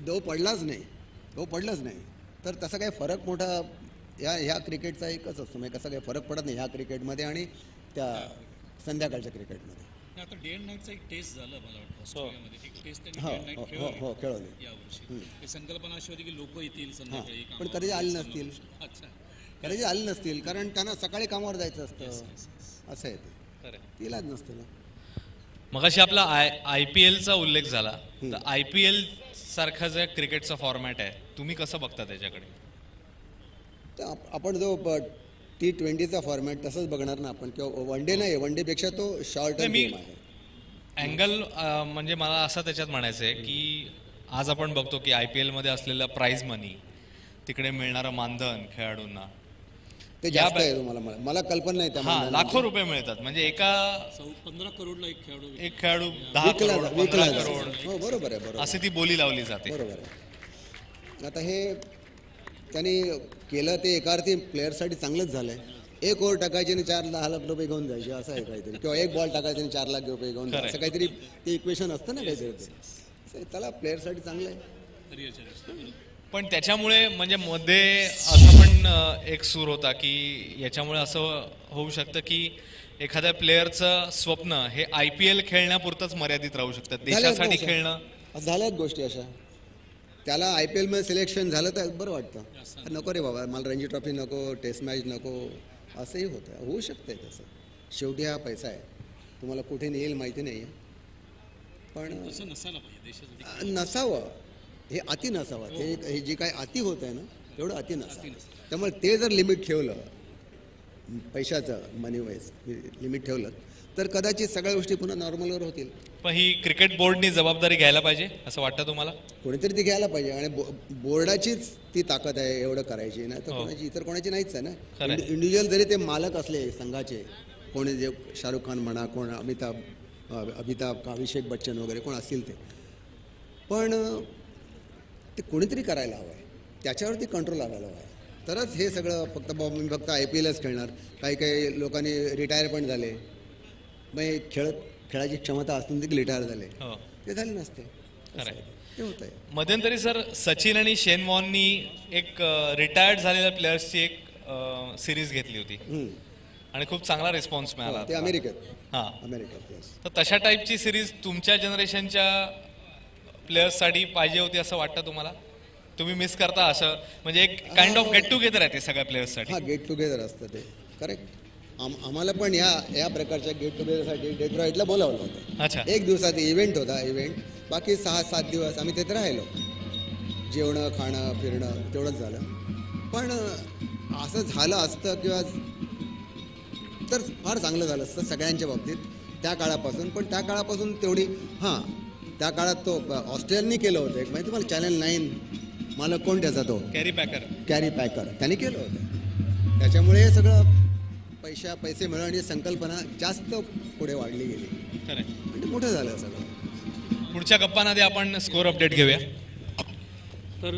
दव पडलाच नाही तर तसा काही फरक मोठा ह्या क्रिकेटचा एकच असतो. म्हणजे कसा काही फरक पडत नाही ह्या क्रिकेटमध्ये आणि त्या संध्याकाळच्या क्रिकेटमध्ये. आता डे अँड नाईटचा एक टेस्ट झालं मला वाटतं ऑस्ट्रेलियामध्ये. एक टेस्ट हो खेळवली यावर्षी. संकल्पना अशी होती की लोक येतील संध्याकाळी पण कधी आले नसतील. कारण त्यांना सकाळी कामावर जायचं असतं असं आहे ते. इलाज नसतं ना. मगाशी आपला IPL चा उल्लेख झाला, तर IPL सारखा जे क्रिकेटचा फॉर्मॅट आहे, तुम्ही कसं बघता त्याच्याकडे? तर आपण जो T20चा फॉर्मॅट तसंच बघणार ना आपण, किंवा वन डे नाही, वन डेपेक्षा तो शॉर्ट मी गेम आहे. अँगल म्हणजे मला असं त्याच्यात म्हणायचं आहे की आज आपण बघतो की IPL मध्ये असलेला प्राइज मनी, तिकडे मिळणारं मानधन खेळाडूंना ते जास्त आहे. तुम्हाला मला कल्पना नाही त्या हा मानधनाची. लाखो रुपये मिळतात. म्हणजे एका 15 करोडला एक एक खेळाडू 10 करोड, 15 करोड हो बरोबर आहे, बरोबर अशी ती बोली लावली जाते. बरोबर आहे. आता हे त्यांनी केलं ते एका अर्थी प्लेअरसाठी चांगलंच झालंय. 1 ओव्हर टाकायची आणि 4-10 लाख रुपये घेऊन जायचे, असं आहे काहीतरी, किंवा 1 बॉल टाकायचे आणि 4 लाख रुपये घेऊन जायचं, असं काहीतरी ते इक्वेशन असतं ना काहीतरी. ते चला प्लेअरसाठी चांगलं आहे. पण त्याच्यामुळे म्हणजे मध्ये असं पण एक सूर होता की याच्यामुळे असं होऊ शकतं की एखाद्या प्लेअरचं स्वप्न हे IPL खेळण्यापुरतंच मर्यादित राहू शकतं, देशासाठी खेळणं. झाल्यात गोष्टी अशा. त्याला IPL मध्ये सिलेक्शन झालं तर बरं वाटतं. नको रे बाबा, मला रणजी ट्रॉफी नको, टेस्ट मॅच नको, असंही होतं. होऊ शकतंय तसं. शेवटी हा पैसा आहे, तुम्हाला कुठे नेईल माहिती नाही आहे, पण नसावं, हे अति नसावं. हे जे काय अति होत आहे ना, तेवढं अति नसावं. त्यामुळे ते जर लिमिट ठेवलं, पैशाचं मनी वाईज लिमिट ठेवलं, तर कदाचित सगळ्या गोष्टी पुन्हा नॉर्मलवर होतील. पण ही क्रिकेट बोर्डनी जबाबदारी घ्यायला पाहिजे असं वाटतं तुम्हाला? कोणीतरी ती घ्यायला पाहिजे, आणि बोर्डाचीच ती ताकद आहे एवढं करायची, नाही तर कोणाची इतर कोणाची नाहीच आहे ना. इंडिव्हिज्युअल जरी ते मालक असले संघाचे, कोणी जे शाहरुख खान म्हणा, कोण अमिताभ का अभिषेक बच्चन वगैरे कोण असतील ते, पण ते कोणीतरी करायला हवं आहे, त्याच्यावरती कंट्रोल आणायला हवं आहे. तरच हे सगळं फक्त मी फक्त IPLच खेळणार. काही लोकांनी रिटायर पण झाले, मग खेळाची क्षमता असून देखील रिटायर झाले, ते झाले नसते. ते होत आहे. मध्यंतरी सर सचिन आणि शेन वॉर्ननी एक रिटायर्ड झालेल्या प्लेयर्सची एक सिरीज घेतली होती आणि खूप चांगला रिस्पॉन्स मिळाला. ते अमेरिकेत. तर तशा टाईपची सिरीज तुमच्या जनरेशनच्या प्लेयर्ससाठी पाहिजे होती असं वाटतं तुम्हाला? तुम्ही मिस करता असं, म्हणजे एक काइंड ऑफ गेट टुगेदर आहे ते सगळ्या प्लेयर्ससाठी? हा, गेट टुगेदर असतं ते, करेक्ट. आम्हाला पण या प्रकारच्या गेट टुगेदरसाठी डेट्रॉइटला बोलावलं होतं. अच्छा. 1 दिवसाचा इव्हेंट होता. बाकी 6-7 दिवस आम्ही तिथे राहिलो. जेवणं, खाणं, फिरणं तेवढंच झालं. पण असं झालं असतं किंवा तर फार चांगलं झालं असतं सगळ्यांच्या बाबतीत त्या काळापासून. पण त्या काळापासून तेवढी त्या काळात तो ऑस्ट्रेलियाने केलं होतं एक, माहिती तुम्हाला, चॅनल 9 मला कोण त्याचा तो कॅरी पॅकर त्यांनी केलं होतं. त्याच्यामुळे हे सगळं पैसे मिळवण्याची संकल्पना जास्त पुढे वाढली गेली. खरं, म्हणजे मोठं झालं सगळं. पुढच्या गप्पांमध्ये आपण स्कोअर अपडेट घेऊया. तर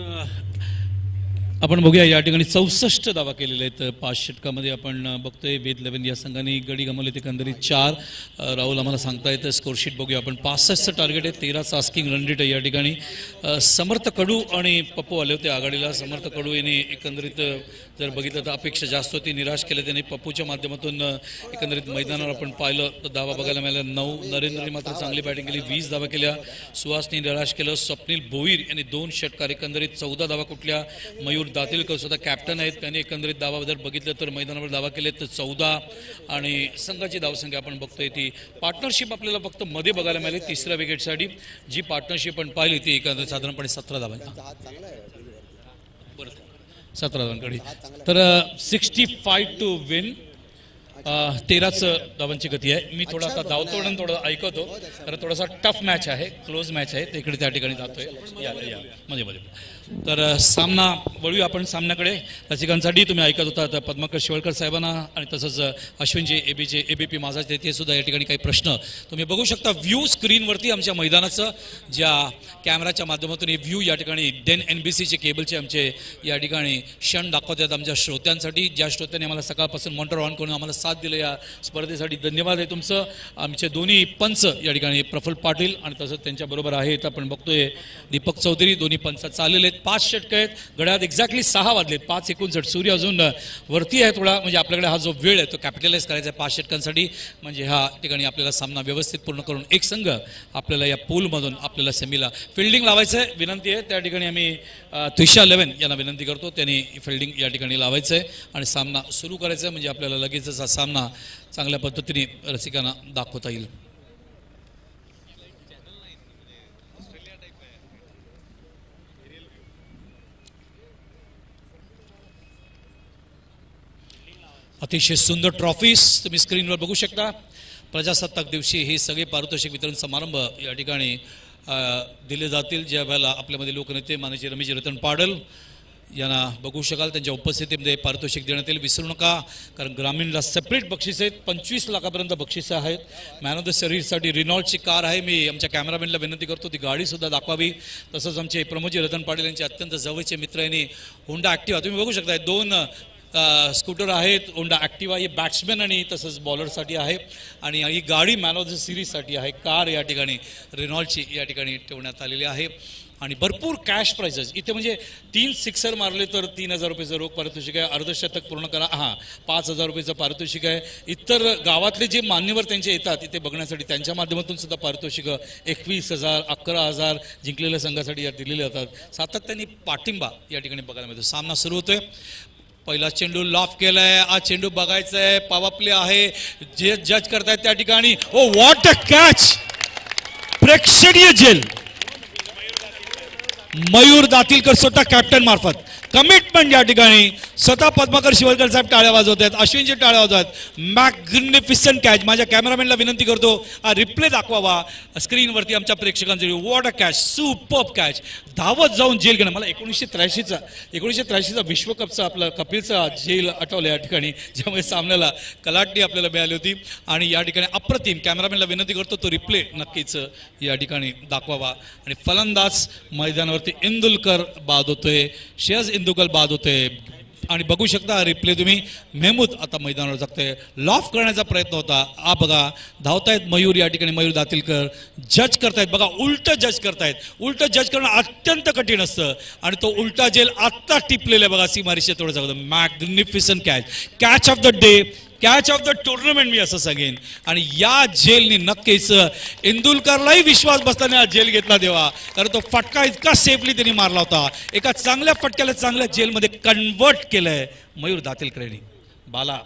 आपण बघूया, या ठिकाणी 64 धावा केलेले आहेत 5 षटकामध्ये. आपण बघतोय वेद 11 या संघाने गडी गमावले, एकंदरीत 4. राहुल आम्हाला सांगता येतं स्कोरशीट बघूया आपण. 65चं टार्गेट आहे, 13चं आस्किंग रन रेट आहे या ठिकाणी. समर्थ कडू आणि पप्पू आले होते आघाडीला. समर्थ कडू यांनी एकंदरीत जर बघितलं तर अपेक्षा जास्त होती, निराश केलं त्यांनी. पप्पूच्या माध्यमातून एकंदरीत मैदानावर आपण पाहिलं तर धावा बघायला मिळाल्या 9. नरेंद्रने मात्र चांगली बॅटिंग केली, 20 धावा केल्या. सुहासने निराश केलं. स्वप्नील भोईर यांनी 2 षटकार, एकंदरीत 14 धावा कुठल्या. मयूर दातीलकर सुद्धा कॅप्टन आहेत, त्यांनी एकंदरीत धावा जर बघितलं तर मैदानावर धावा केले तर 14. आणि संघाची धावसंख्या आपण बघतोय ती पार्टनरशिप आपल्याला फक्त मध्ये बघायला मिळाली 3ऱ्या विकेटसाठी. जी पार्टनरशिप आपण पाहिली ती एकंदरीत साधारणपणे 17 धावा, 17 धावांकडे. तर 65 टू विन, 13च धावांची गती आहे. मी थोडा आता धावतो आणि थोडं ऐकवतो, कारण थोडासा टफ मॅच आहे, क्लोज मॅच आहे, इकडे त्या ठिकाणी जातोय या मध्ये. तर सामना वळूया आपण सामन्याकडे. रसिकांसाठी तुम्ही ऐकत होता तर पद्माकर शिवळकर साहेबांना आणि तसंच अश्विनजी ABP माझा ते सुद्धा या ठिकाणी काही प्रश्न तुम्ही बघू शकता व्ह्यू स्क्रीनवरती आमच्या मैदानाचं, ज्या कॅमेराच्या माध्यमातून हे व्ह्यू या ठिकाणी डेन NBCचे केबलचे आमचे या ठिकाणी क्षण दाखवतात आमच्या श्रोत्यांसाठी. ज्या श्रोत्यांनी आम्हाला सकाळपासून मॉनिटर ऑन करून आम्हाला साथ दिलं या स्पर्धेसाठी धन्यवाद आहे तुमचं. आमचे दोन्ही पंच या ठिकाणी प्रफुल्ल पाटील आणि तसंच त्यांच्याबरोबर आहेत आपण बघतोय दीपक चौधरी. दोन्ही पंच चाललेले आहेत. 5 षटकं आहेत, घड्याळात एक्झॅक्टली 6 वाजले, 5:59. सूर्य अजून वरती आहे थोडा, म्हणजे आपल्याकडे हा जो वेळ आहे तो कॅपिटलाइज करायचा आहे 5 षटकांसाठी. म्हणजे ह्या ठिकाणी आपल्याला सामना व्यवस्थित पूर्ण करून एक संघ आपल्याला या पूलमधून आपल्याला सेमीला फिल्डिंग लावायचं आहे. विनंती आहे त्या ठिकाणी आम्ही त्रिशा 11 यांना विनंती करतो, त्यांनी फिल्डिंग या ठिकाणी लावायचं आहे आणि सामना सुरू करायचा आहे, म्हणजे आपल्याला लगेचच सामना चांगल्या पद्धतीने रसिकांना दाखवता येईल. अतिशय सुंदर ट्रॉफीज तुम्ही स्क्रीनवर बघू शकता. प्रजासत्ताक दिवशी हे सगळे पारितोषिक वितरण समारंभ या ठिकाणी दिले जातील. ज्या वेळेला आपल्यामध्ये लोकनेते माननीय रमेश रतन पाडल यांना बघू शकाल, त्यांच्या उपस्थितीमध्ये पारितोषिक देण्यात येईल. विसरू नका, कारण ग्रामीणला सेपरेट बक्षीस आहेत. 25 लाखापर्यंत बक्षिसं आहेत. मॅन ऑफ द सिरीजसाठी रिनॉल्डची कार आहे. मी आमच्या कॅमेरामॅनला विनंती करतो ती गाडीसुद्धा दाखवावी. तसंच आमचे प्रमोदजी रतन पाटील यांचे अत्यंत जवळचे मित्र यांनी होंडा ॲक्टिवा तुम्ही बघू शकता. 2 स्कूटर आहेत. होंडा ॲक्टिवा ही बॅट्समॅन आणि तसंच बॉलरसाठी आहे आणि ही गाडी मॅन ऑफ द सिरीजसाठी आहे. कार या ठिकाणी रेनॉल्डची या ठिकाणी ठेवण्यात आलेली आहे आणि भरपूर कॅश प्राइजेस इथे. म्हणजे 3 सिक्सर मारले तर 3000 रुपयेचं रोख पारितोषिक आहे. अर्धशतक पूर्ण करा 5000 रुपयेचं पारितोषिक आहे. इतर गावातले जे मान्यवर त्यांचे येतात इथे बघण्यासाठी त्यांच्या माध्यमातून सुद्धा पारितोषिक 21,000 11,000 जिंकलेल्या संघासाठी या दिलेले जातात. सातत्याने पाठिंबा या ठिकाणी बघायला मिळतो. सामना सुरू होतोय. पहिला चेंडू लॉफ केलाय. हा चेंडू बघायचा आहे. पॉवर प्ले आहे. जे जज करतायत त्या ठिकाणी ओ व्हॉट अ कॅच. प्रेक्षणीय झेल. मयूर दातीलकर स्वतः कॅप्टन मार्फत कमिटमेंट या ठिकाणी स्वतः पद्माकर शिवलकर साहेब टाळ्या वाजवत आहेत. अश्विनजी टाळ्या वाजवत आहेत. Magnificent catch. माझ्या कॅमेरामॅनला विनंती करतो हा रिप्ले दाखवावा स्क्रीनवरती आमच्या प्रेक्षकांसाठी. What a catch. Superb catch. धावत जाऊन जेल घेणं. मला 1983चा विश्वकपचा आपला कपिलचा जेल आठवलं या ठिकाणी, ज्यामुळे सामन्याला कलाटणी आपल्याला मिळाली होती आणि या ठिकाणी अप्रतिम. कॅमेरामॅनला विनंती करतो तो रिप्ले नक्कीच या ठिकाणी दाखवावा. आणि फलंदाज मैदानावरती इंदुलकर बाद होतोय. श्रेयस इंदुकल बाद होते आणि बघू शकता रिप्ले तुम्ही. मेहमूद आता मैदानावर जगतोय. लॉफ करण्याचा प्रयत्न होता. बघा धावतायत मयूर या ठिकाणी. मयूर दातीलकर जज करतायत. बघा उलट जज करतायत. उलट जज करणं अत्यंत कठीण असतं आणि तो उलटा जेल आत्ता टिपलेला आहे बघा सीमारेषे थोडं सांगतो. Magnificent catch. Catch of the day, catch of the tournament मी असं सांगेन. आणि या जेलनी नक्कीच इंदुलकरलाही विश्वास बसताना जेल घेतला देवा, कारण तो फटका इतका सेफली त्यांनी मारला होता. एका चांगल्या फटक्याला चांगल्या जेलमध्ये कन्वर्ट केलंय मयूर दातीलकरांनी. बाला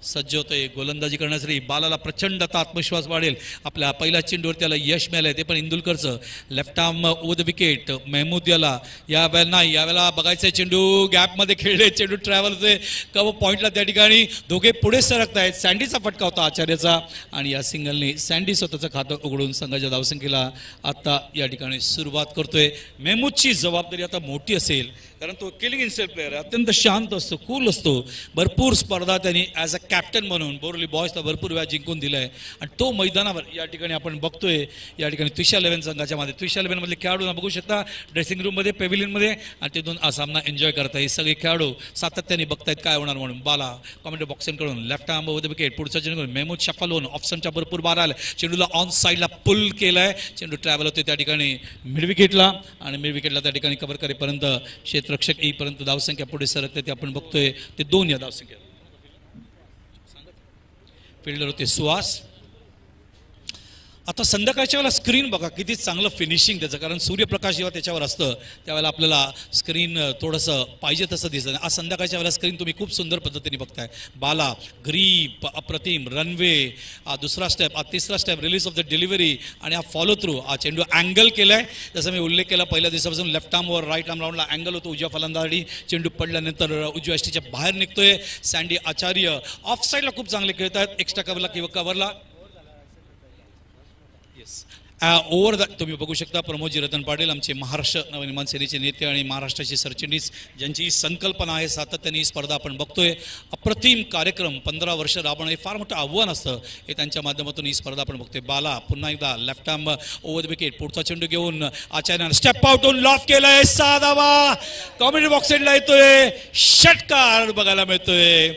सज्ज होतोय गोलंदाजी करण्यासाठी. बालाला प्रचंड आत्मविश्वास वाढेल. आपल्या पहिल्या चेंडूवर त्याला यश मिळालंय ते पण इंदुलकरचं. Left arm over the wicket. Mehmood याला यावेळेला नाही, यावेळेला बघायचंय चेंडू गॅपमध्ये खेळले. चेंडू ट्रॅव्हल होते कव पॉईंटला. त्या ठिकाणी दोघे पुढे सरकतायत. सँडीचा फटका होता आचार्याचा आणि या सिंगलने सँडी स्वतःचं खातं उघडून संघाच्या धावसंख्येला आता या ठिकाणी सुरुवात करतोय. मेहमूदची जबाबदारी आता मोठी असेल, कारण तो किलिंग इन्स्टेल प्लेअर आहे. अत्यंत शांत असतो, कूल असतो. भरपूर स्पर्धा त्यांनी ॲज अ कॅप्टन म्हणून बोरली बॉयजला भरपूर वेळा जिंकून दिलाय आणि तो मैदानावर या ठिकाणी आपण बघतोय. या ठिकाणी त्रिशा 11 संघाच्या मध्ये त्रिशा 11 मधले खेळाडूंना बघू शकता ड्रेसिंग रूममध्ये, पेव्हिलियनमध्ये आणि तिथून हा सामना एन्जॉय करताय. हे सगळे खेळाडू सातत्याने बघतायत काय होणार म्हणून. बाला कॉमेंट्री बॉक्सकडून left arm over the wicket. पुढचा चेंडू मेहमूद शफल होऊन ऑप्शनच्या भरपूर बार आला. चेंडूला ऑन साईडला पुल केलाय. चेंडू ट्रॅव्हल होते त्या ठिकाणी मिड विकेटला आणि मिड विकेटला त्या ठिकाणी कव्हर करेपर्यंत क्षेत्ररक्षक येईपर्यंत धावसंख्या पुढे सरकते ते आपण बघतोय. ते 2 या धावसंख्या. फिल्डर होते सुहास. आता संध्याकाळच्या वेळेला स्क्रीन बघा किती चांगलं फिनिशिंग त्याचं, कारण सूर्यप्रकाश जेव्हा त्याच्यावर असतं त्यावेळेला आपल्याला स्क्रीन थोडंसं पाहिजे तसं दिसतं. आज संध्याकाळच्या वेळेला स्क्रीन तुम्ही खूप सुंदर पद्धतीने बघताय. बाला ग्रीप अप्रतिम. रनवे दुसरा स्टेप, तिसरा step release of the delivery आणि हा फॉलो थ्रू. हा चेंडू अँगल केलाय जसं मी उल्लेख केला पहिल्या दिवसापासून. लेफ्ट आर्मवर राईट आर्म राऊंडला अँगल होतो उजव्या फलंदाजी. चेंडू पडल्यानंतर उजव्या यष्टीच्या बाहेर निघतोय. सँडी आचार्य ऑफ साईडला खूप चांगले खेळतात. एक्स्ट्रा कव्हरला किंवा कव्हरला ओव्हर द तुम्ही बघू शकता. प्रमोदजी रतन पाटील आमचे महाराष्ट्र नवनिर्माण सेनेचे नेते आणि महाराष्ट्राचे सरचिटणीस, ज्यांची ही संकल्पना आहे सातत्याने ही स्पर्धा आपण बघतोय. अप्रतिम कार्यक्रम 15 वर्ष राबवणं हे फार मोठं आव्हान असतं. हे त्यांच्या माध्यमातून ही स्पर्धा आपण बघतोय. बाला पुन्हा एकदा left arm over the wicket. पुढचा चेंडू घेऊन आचार्यानं स्टेप आउट होऊन लॉफ केलाय. 6 धावा. कॉमेंट्री बॉक्स एंडला येतोय. षटकार बघायला मिळतोय.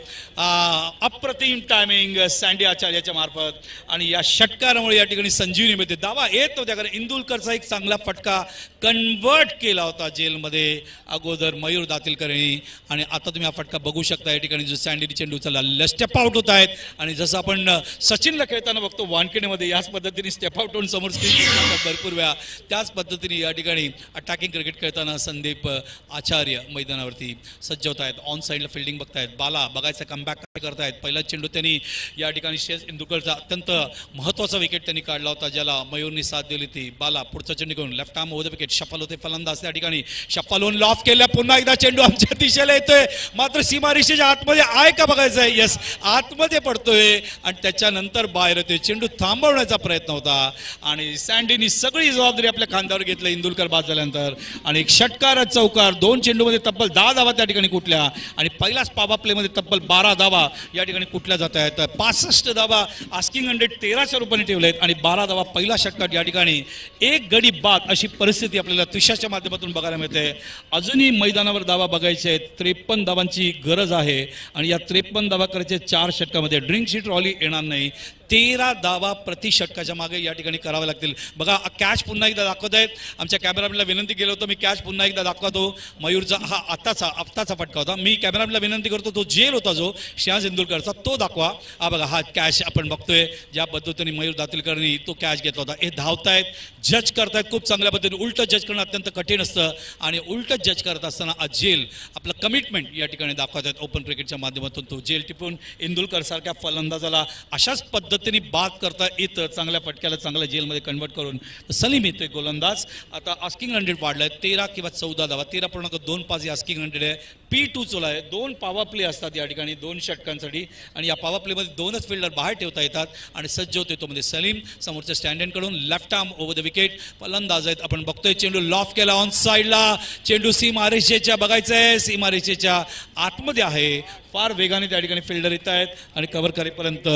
अप्रतिम टायमिंग सँडी आचार्याच्या मार्फत आणि या षटकारामुळे या ठिकाणी संजीवनी मिळते. दावा येत नव्हत्या कारण इंदुलकरचा एक चांगला फटका कन्वर्ट केला होता जेलमध्ये अगोदर मयूर दातीलकरांनी आणि आता तुम्ही हा फटका बघू शकता. या ठिकाणी जो सँडी चेंडू उचलला स्टेप आउट होत आहेत आणि जसं आपण सचिनला खेळताना बघतो वानखेडेमध्ये याच पद्धतीने स्टेप आउट होऊन समोर स्क्रीन भरपूर वेळा त्याच पद्धतीने या ठिकाणी अटॅकिंग क्रिकेट खेळताना संदीप आचार्य मैदानावरती सज्ज होत आहेत. ऑन साईडला फिल्डिंग बघतायत. बाला बघायचा कमबॅक करतायत. पहिला चेंडू त्यांनी या ठिकाणी श्रेयस इंदुरकरचा अत्यंत महत्त्वाचा विकेट त्यांनी काढला होता, ज्याला मयूरनी साथ दिली ती. बाला पुढचा चेंडू घेऊन left arm over the wicket, shuffle होते फलंदाज त्या ठिकाणी. शफल होऊन लॉफ केल्या, पुन्हा एकदा चेंडू आमच्या दिशेला येतोय, मात्र सीमारेषेच्या आतमध्ये आहे का बघायचं आहे. यस, आतमध्ये पडतोय आणि त्याच्यानंतर बाहेर येतोय. चेंडू थांबवण्याचा प्रयत्न होता आणि सँडीनी सगळी जबाबदारी आपल्या खांद्यावर घेतलं इंदुरकर बाद झाल्यानंतर. आणि एक षटकार चौकार, 2 चेंडूमध्ये तब्बल 10 धावा त्या ठिकाणी कुठल्या आणि पहिलाच पॉवर प्लेमध्ये तब्बल 12 धावा या ठिकाणी कुठल्या जात आहेत. 65 धावा आस्किंग 113च्या रूपाने ठेवलेत आणि 12 धावा पहिला षटकार या ठिकाणी. एक गडी बाद अशी परिस्थिती आपल्याला त्रिशाच्या माध्यमातून बघायला मिळते. अजूनही मैदानावर धावा बघायचे आहेत. 53 धावांची गरज आहे आणि या 53 धावा करायचे 4 षटकामध्ये. ड्रिंक शीट रॉली येणार नाही. 13 धावा प्रति षटकाच्या मागे या ठिकाणी करावे लागतील. बघा कॅच पुन्हा एकदा दाखवत आहेत. आमच्या कॅमेरामॅनला विनंती केलं होतं, मी कॅच पुन्हा एकदा दाखवतो. मयूरचा हा आत्ताचा फटका होता. मी कॅमेरामॅनला विनंती करतो, तो जेल होता जो श्रेयस इंदुरकरचा तो दाखवा. हा बघा, हा कॅच आपण बघतोय ज्या पद्धतीने मयूर दातीलकरनी तो कॅच घेतला होता. हे धावतायत, जज करतायत खूप चांगल्या पद्धतीने. उलट जज करणं अत्यंत कठीण असतं आणि उलट जज करत असताना जेल आपलं कमिटमेंट या ठिकाणी दाखवत आहेत ओपन क्रिकेटच्या माध्यमातून. तो जेल टिपून इंदुरकर सारख्या फलंदाजाला अशाच पद्धतीने बाद करता येतं, चांगल्या फटक्याला चांगल्या जेलमध्ये कन्वर्ट करून. तर सलीम येतोय गोलंदाज. आता आस्किंग 100 वाढलाय, 13 किंवा 14 धावा, 13.25 ही आस्किंग 100 आहे. P2 चोला आहे. 2 पॉवर प्ले असतात या ठिकाणी 2 षटकांसाठी आणि या पॉवर प्लेमध्ये 2च फिल्डर बाहेर ठेवता येतात आणि सज्ज होते तो मध्ये सलीम. समोरच्या स्टँड कडून left arm over the wicket फलंदाज आहेत. आपण बघतोय चेंडू लॉफ केला ऑन साईडला. चेंडू सीमारेषेच्या बघायचंय, सीमारेषेच्या आतमध्ये आहे. फार वेगाने त्या ठिकाणी फिल्डर येत आहेत आणि कव्हर करेपर्यंत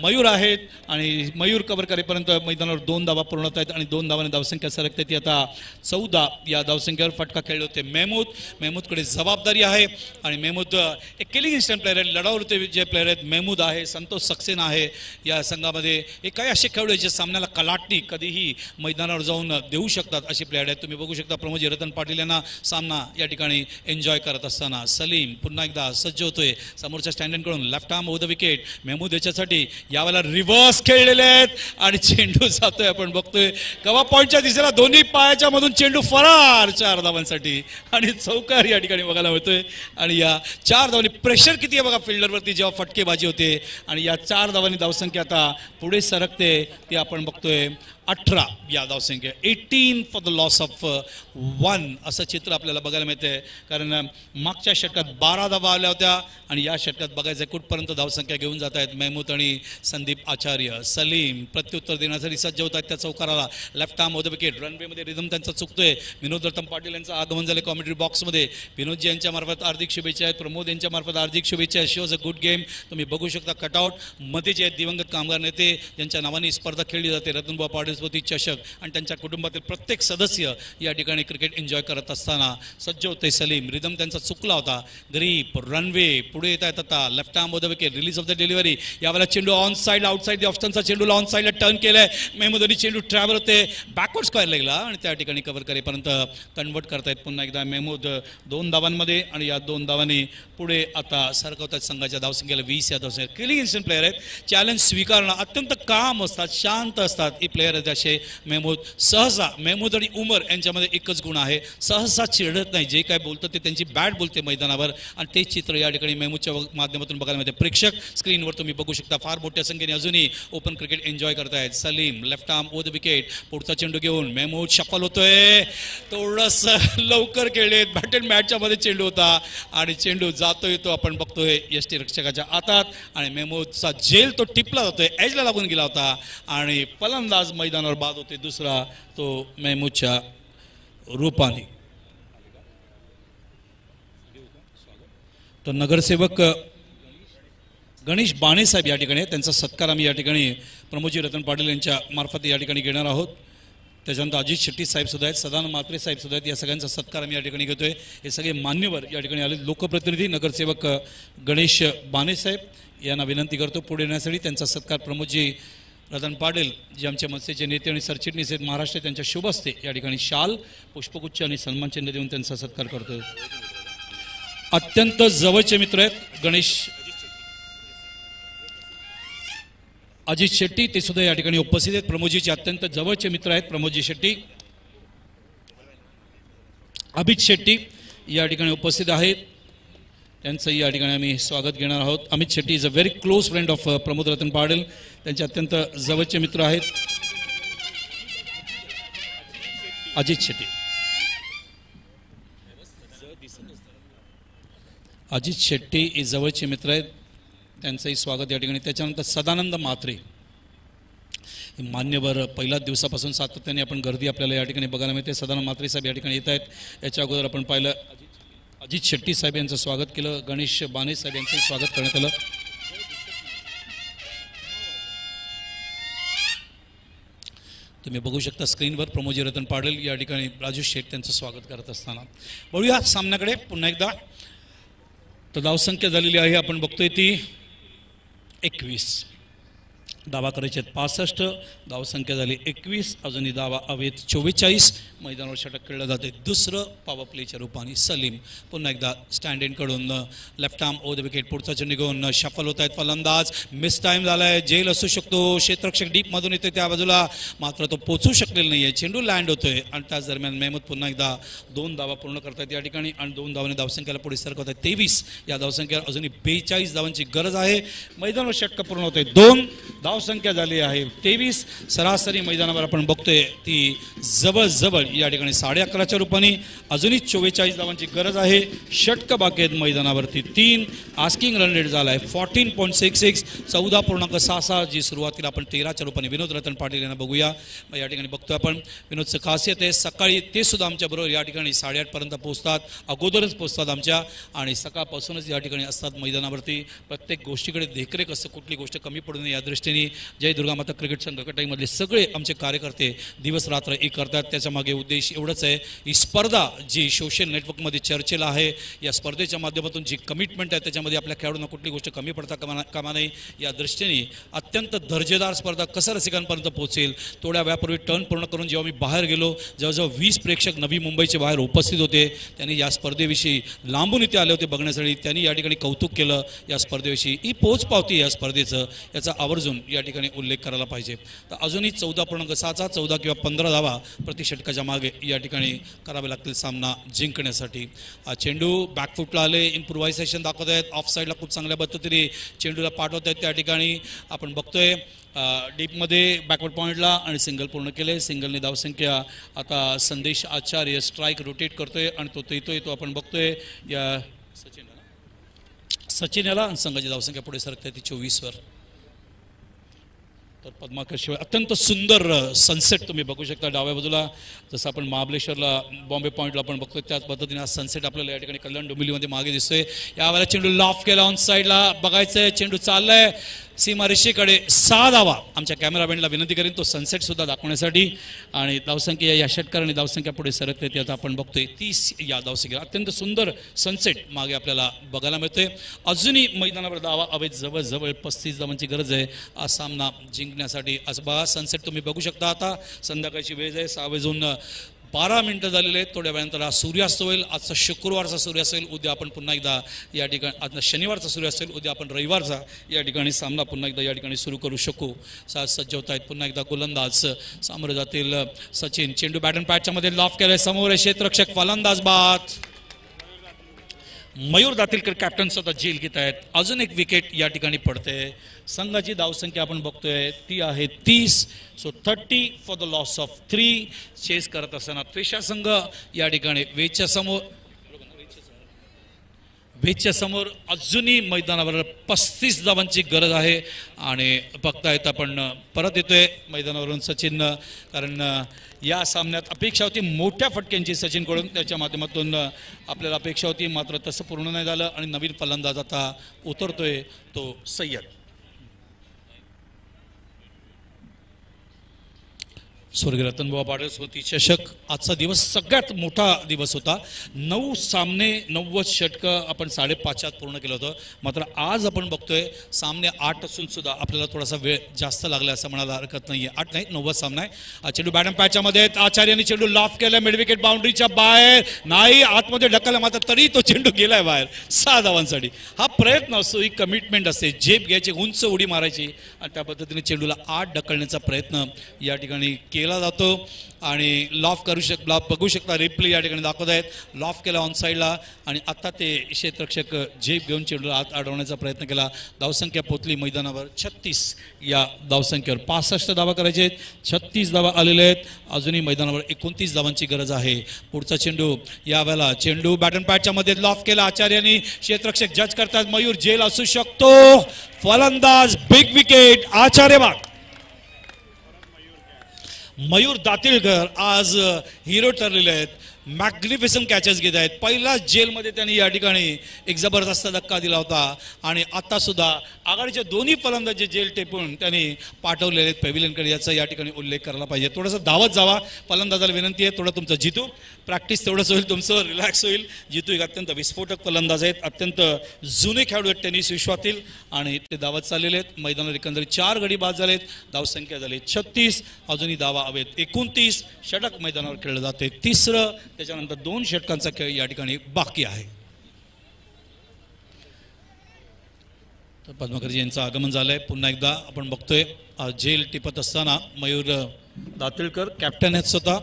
मयूर आहेत आणि मयूर कव्हर करेपर्यंत मैदानावर 2 धावा पूर्ण होत आहेत आणि 2 धावाने धावसंख्या सरकते ती आता 14. या धावसंख्येवर फटका खेळले होते महमूदकडे जबाबदारी आहे आणि महमूद एक किलिंग इन्स्टंट प्लेअर आहे. लढावरते जे प्लेअर आहेत महमूद आहे, संतोष सक्सेना आहे या संघामध्ये. हे काही असे खेळाडू जे सामन्याला कलाटणी कधीही मैदानावर जाऊन देऊ शकतात असे प्लेअर आहेत. तुम्ही बघू शकता प्रमोद रतन पाटील यांना सामना या ठिकाणी एन्जॉय करत असताना. सलीम पुन्हा एकदा सज्ज होतोय समोरच्या स्टँडकडून left arm over the wicket. Mahmood याच्यासाठी यावेळेला रिव्हर्स खेळलेले आहेत आणि चेंडू जातोय. आपण बघतोय कव्हा पॉईंटच्या दिशेला दोन्ही पायाच्या मधून चेंडू फरार 4 धावांसाठी आणि चौकार या ठिकाणी बघायला मिळतोय. आणि या 4 धावांनी प्रेशर किती आहे बघा फिल्डरवरती जेव्हा फटकेबाजी होते आणि या 4 धावांनी धावसंख्या आता पुढे सरकते ती आपण बघतोय 18 या धावसंख्या. 18 फॉर द लॉस ऑफ 1 असं चित्र आपल्याला बघायला मिळते. कारण मागच्या षटकात 12 धावा आल्या होत्या आणि या षटकात बघायचं कुठपर्यंत धावसंख्या घेऊन जात आहेत महमूद आणि संदीप आचार्य. सलीम प्रत्युत्तर देण्यासाठी सज्ज होत आहेत त्या चौकाराला. Left arm over the wicket. रनवेमध्ये रिदम त्यांचा चुकतोय. विनोद रतन पाटील यांचं आगमन झालं कॉमेंट्री बॉक्समध्ये. विनोदजी यांच्या मार्फत हार्दिक शुभेच्छा आहेत. प्रमोद यांच्या मार्फत हार्दिक शुभेच्छा आहेत. Shows a good game. तुम्ही बघू शकता कटआउट मध्ये जे आहेत दिवंगत कामगार नेते ज्यांच्या नावाने स्पर्धा खेळली जाते रतनभाऊ पाटील चषक आणि त्यांच्या कुटुंबातील प्रत्येक सदस्य या ठिकाणी क्रिकेट एन्जॉय करत असताना सज्ज होते सलीम. रिदम त्यांचा चुकला होता. ग्रीप रनवे पुढे येत आहेत आता. Left arm over the wicket. Release of the delivery. यावेळेला चेंडू ऑन साईड आउटसाईड द ऑप्शनचा चेंडूला ऑन साईडला टर्न केलाय. महमूद अली चेंडू ट्रॅव्हल होते बॅकवर्ड स्क्वेअर लागला आणि त्या ठिकाणी कव्हर करेपर्यंत कन्वर्ट करतायत पुन्हा एकदा महमूद 2 धावांमध्ये आणि या 2 धावांनी पुढे आता सरकवतात संघाच्या धावसंख्येला 20 या धावसंख्या. किलिंग इन्स्टंट प्लेअर आहेत. चॅलेंज स्वीकारणं अत्यंत काम असतात, शांत असतात ही प्लेअर आहेत असे महमूद. सहसा महमूद आणि उमर यांच्यामध्ये एकच गुण आहे, सहसा चिरडत नाही. जे काय बोलतं ते त्यांची बॅट बोलते मैदानावर आणि ते चित्र या ठिकाणी महमूदच्या माध्यमातून बघायला मिळते. प्रेक्षक स्क्रीनवर तुम्ही बघू शकता फार मोठ्या संख्येने अजूनही ओपन क्रिकेट एन्जॉय करतायत. Salim left arm over the wicket. पुढचा चेंडू घेऊन महमूद शफल होतोय. थोडस लवकर खेळलेत. बॅट अँड मॅचच्या मध्ये चेंडू होता आणि चेंडू जातोय तो आपण बघतोय यष्टी रक्षकाच्या हातात आणि महमूदचा झेल तो टिपला जातोय. एजला लागून गेला होता आणि फलंदाज मैदानावर बाद होते. दुसरा तो महमूदच्या रूपाने. तर नगरसेवक गणेश बाणे साहेब या ठिकाणी त्यांचा सत्कार आम्ही या ठिकाणी प्रमोदजी रतन पाटील यांच्या मार्फत या ठिकाणी घेणार आहोत. त्याच्यानंतर अजित शेट्टी साहेब सुद्धा आहेत, सदानंद म्हात्रे साहेब सुद्धा आहेत. या सगळ्यांचा सत्कार आम्ही या ठिकाणी घेतोय. हे सगळे मान्यवर या ठिकाणी आले. लोकप्रतिनिधी नगरसेवक गणेश बाणे साहेब यांना विनंती करतो पुढे येण्यासाठी. त्यांचा सत्कार प्रमोदजी रतन पाटील जे आमच्या मनसेचे नेते आणि सरचिटणीस आहेत महाराष्ट्र त्यांच्या शुभ हस्ते या ठिकाणी शाल पुष्पगुच्छ आणि सन्मान चिन्ह देऊन त्यांचा सत्कार करतोय. अत्यंत जवळचे मित्र आहेत गणेश अजित शेट्टी ते सुद्धा या ठिकाणी उपस्थित आहेत. प्रमोदजीचे अत्यंत जवळचे मित्र आहेत प्रमोदजी शेट्टी. अभित शेट्टी या ठिकाणी उपस्थित आहेत. त्यांचंही या ठिकाणी आम्ही स्वागत घेणार आहोत. Amit Shetty is a very close friend of Pramod Ratan Patil. त्यांचे अत्यंत जवळचे मित्र आहेत अजित शेट्टी. अजित शेट्टी हे जवळचे मित्र आहेत, त्यांचंही स्वागत या ठिकाणी. त्याच्यानंतर सदानंद म्हात्रे मान्यवर पहिल्याच दिवसापासून सातत्याने आपण गर्दी आपल्याला या ठिकाणी बघायला मिळते. सदानंद म्हात्रे साहेब या ठिकाणी येत आहेत. याच्या अगोदर आपण पाहिलं अजित शेट्टी साहेब यांचं स्वागत केलं, गणेश बाने साहेब यांचंही स्वागत करण्यात आलं. तुम्ही बघू शकता स्क्रीनवर प्रमोदजी रतन पाटील या ठिकाणी राजू शेठ त्यांचं स्वागत करत असताना. बघूया सामन्याकडे पुन्हा एकदा. तर धावसंख्या झालेली आहे आपण बघतोय ती 21. धावा करायचे आहेत 65, धावसंख्या झाली 21. अजूनही धावा हवेत 44. मैदानावर षटक खेळलं जाते. दुसरं पॉवर प्लेच्या रूपाने सलीम पुन्हा एकदा स्टँड इन कडून left arm over the wicket. पुढचा चेंडू घेऊन शफल होत आहेत फलंदाज. मिस टाइम झालाय, जेल असू शकतो. क्षेत्ररक्षक डीप मधून येते त्या बाजूला, मात्र तो पोचू शकलेला नाहीये. चेंडू लँड होतोय आणि त्याच दरम्यान मेहमूद पुन्हा एकदा 2 धावा पूर्ण करतायत या ठिकाणी आणि 2 धावाने धावसंख्येला पुढे सरकवत आहेत 23. या धावसंख्येला अजूनही 42 धावांची गरज आहे. मैदानावर षटक पूर्ण होत आहे 2. धावसंख्या झाली आहे 23. सरासरी मैदानावर आपण बघतोय ती जवळजवळ या ठिकाणी 11:30च्या रूपाने. अजूनही 44 धावांची गरज आहे. षटक बाकी आहेत मैदानावरती 3. आस्किंग रन रेट झाला आहे 14.66. 14.66 जी सुरुवातीला आपण 13च्या रूपाने विनोद रतन पाटील यांना बघूया. या ठिकाणी बघतोय आपण विनोदचं खासियत आहे सकाळी ते सुद्धा आमच्या बरोबर या ठिकाणी 8:30 पर्यंत पोहोचतात. अगोदरच पोहोचतात आमच्या आणि सकाळपासूनच या ठिकाणी असतात मैदानावरती. प्रत्येक गोष्टीकडे देखरेख असतं, कुठली गोष्ट कमी पडू नये या दृष्टीने. जय दुर्गा माता क्रिकेट संघ कटाईमधले सगळे आमचे कार्यकर्ते दिवस रात्र एक करतात. त्याच्या मागे उद्देश एवढंच आहे, ही स्पर्धा जी सोशल नेटवर्कमध्ये चर्चेला आहे, या स्पर्धेच्या माध्यमातून जी कमिटमेंट आहे त्याच्यामध्ये आपल्या खेळाडूंना कुठली गोष्ट कमी पडता कामा नये या दृष्टीने अत्यंत दर्जेदार स्पर्धा कसं रसिकांपर्यंत पोहोचेल. थोड्या वेळापूर्वी टर्न पूर्ण करून जेव्हा मी बाहेर गेलो, जवळजवळ 20 प्रेक्षक नवी मुंबईचे बाहेर उपस्थित होते. त्यांनी या स्पर्धेविषयी लांबून इथे आले होते बघण्यासाठी. त्यांनी या ठिकाणी कौतुक केलं या स्पर्धेविषयी. ही पोच पावती या स्पर्धेचं, याचा आवर्जून या ठिकाणी उल्लेख करायला पाहिजे. तर अजूनही 14.6 14 किंवा 15 धावा प्रति षटकाच्या मागे या ठिकाणी करावे लागतील सामना जिंकण्यासाठी. चेंडू बॅकफुटला आले, इम्प्रुव्हायझेशन दाखवत आहेत. ऑफ साईडला खूप चांगल्या पद्धतीने चेंडूला पाठवत आहेत त्या ठिकाणी आपण बघतोय. डीपमध्ये बॅकवर्ड पॉईंटला आणि सिंगल पूर्ण केले. सिंगलने धावसंख्या आता संदेश आचार्य स्ट्राईक रोटेट करतोय आणि तो येतो आपण बघतोय. या सचिन याला संघाची धावसंख्या पुढे सरकते ती 24वर. तर पद्माकर शिवाय अत्यंत सुंदर सनसेट तुम्ही बघू शकता डाव्या बाजूला. जसं आपण महाबळेश्वरला बॉम्बे पॉईंटला आपण बघतोय त्याच पद्धतीने हा सनसेट आपल्याला या ठिकाणी कल्याण डोंबिवलीमध्ये मागे दिसतोय. यावेळेला चेंडू लॉफ केला ऑन साईडला, बघायचंय चेंडू चाललाय सीमारेषेकडे. 6 धावा. आमच्या कॅमेरामॅनला विनंती करेन तो सनसेट सुद्धा दाखवण्यासाठी. आणि धावसंख्या या षटकाराने धावसंख्या पुढे सरकते ती आता आपण बघतोय 30 या धावसंख्या. अत्यंत सुंदर सनसेट मागे आपल्याला बघायला मिळतोय. अजूनही मैदानावर धावा हवेत जवळजवळ 35 धावांची गरज आहे हा सामना जिंकण्यासाठी. असं बघा सनसेट तुम्ही बघू शकता. आता संध्याकाळची वेळ आहे, 6:12 झालेले आहेत. थोड्या वेळानंतर हा सूर्यास्त होईल. आजचा शुक्रवारचा सूर्यास्त होईल. उद्या आपण पुन्हा एकदा या ठिकाणी, आज शनिवारचा सूर्यास्त होईल. उद्या आपण रविवारचा या ठिकाणी सामना पुन्हा एकदा या ठिकाणी सुरू करू शकू. सज्ज होत आहेत पुन्हा एकदा गोलंदाज सामोरे जातील सचिन. चेंडू बॅटन पॅडच्या मध्ये लॉफ केलाय. समोर क्षेत्ररक्षक फलंदाज बाद. मयूर दातीलकर कॅप्टन स्वतः जेल घेत आहेत. अजून एक विकेट या ठिकाणी पडते. संघाची धावसंख्या आपण बघतोय ती आहे 30. So 30 for the loss of 3. Chase करत असताना त्रिशा संघ या ठिकाणी वेजच्या समोर अजूनही मैदानावर 35 धावांची गरज आहे. आणि बघतायत आपण परत येतोय मैदानावरून सचिन, कारण या सामन्यात अपेक्षा होती मोठ्या फटक्यांची सचिनकडून, त्याच्या माध्यमातून आपल्याला अपेक्षा होती, मात्र तसं पूर्ण नाही झालं. आणि नवीन फलंदाज आता उतरतोय तो सय्यद. स्वर्गीय रतनबुवा पाटील स्मृती चषक आजचा दिवस सगळ्यात मोठा दिवस होता. 9 सामने 90 षटकं आपण 5:30 पूर्ण केलं होतं. मात्र आज आपण बघतोय सामने 8 असून सुद्धा आपल्याला थोडासा वेळ जास्त लागला असं म्हणायला हरकत नाहीये. 8 नाही 90 सामना आहे. चेंडू बॅटन पॅचच्या मध्ये आचार्याने चेंडू लॉफ केला, मिड विकेट बाउंड्रीच्या बाहेर नाही, आतमध्ये ढकलला, मात्र तरी तो चेंडू गेलाय बाहेर 6 धावांसाठी. हा प्रयत्न असतो, ही कमिटमेंट असते, झेप घ्यायची, उंच उडी मारायची आणि त्या पद्धतीने चेंडूला आत ढकलण्याचा प्रयत्न या ठिकाणी केला जातो आणि लॉफ बघू शकता रिप्ले या ठिकाणी दाखवत आहेत. लॉफ केला ऑन साईडला आणि आता ते क्षेत्ररक्षक झेप घेऊन चेंडूला आत अडवण्याचा प्रयत्न केला. धावसंख्या पोचली मैदानावर 36 या धावसंख्येवर. 65 धावा करायचे आहेत, 36 धावा आलेले आहेत. अजूनही मैदानावर 29 धावांची गरज आहे. पुढचा चेंडू यावेळेला चेंडू बॅटन पॅडच्या मध्ये लॉफ केला. आचार्यांनी क्षेत्ररक्षक जज करतात. मयूर जेल असू शकतो. फलंदाज बिग विकेट आचार्य बाग. मयूर दातीळकर आज हिरो ठरलेले आहेत. मॅग्निफिसंट कॅचेस घेत आहेत. पहिला जेलमध्ये त्यांनी या ठिकाणी एक जबरदस्त धक्का दिला होता आणि आता सुद्धा आघाडीचे दोन्ही फलंदाज जे जेल टेपून त्यांनी पाठवलेले आहेत पॅव्हिलियनकडे याचा या ठिकाणी उल्लेख करायला पाहिजे. थोडंसं धावत जावा. फलंदाजाला विनंती आहे, थोडं तुमचं जितू प्रॅक्टिस तेवढंच होईल, तुमचं रिलॅक्स होईल. जितू एक अत्यंत विस्फोटक फलंदाज आहेत, अत्यंत जुने खेळाडू आहेत टेनिस विश्वातील आणि ते धावत चाललेले आहेत. मैदानावर एकंदरीत 4 गडी बाद झालेत. धावसंख्या झाली 36. अजूनही धावा हवेत 29. षटक मैदानावर खेळलं जाते. तिसरं, त्याच्यानंतर 2 षटकांचा खेळ या ठिकाणी बाकी आहे. तर पद्माकरजी यांचं आगमन झालंय. पुन्हा एकदा आपण बघतोय जेल टिपत असताना मयूर दातीळकर कॅप्टन आहेत स्वतः.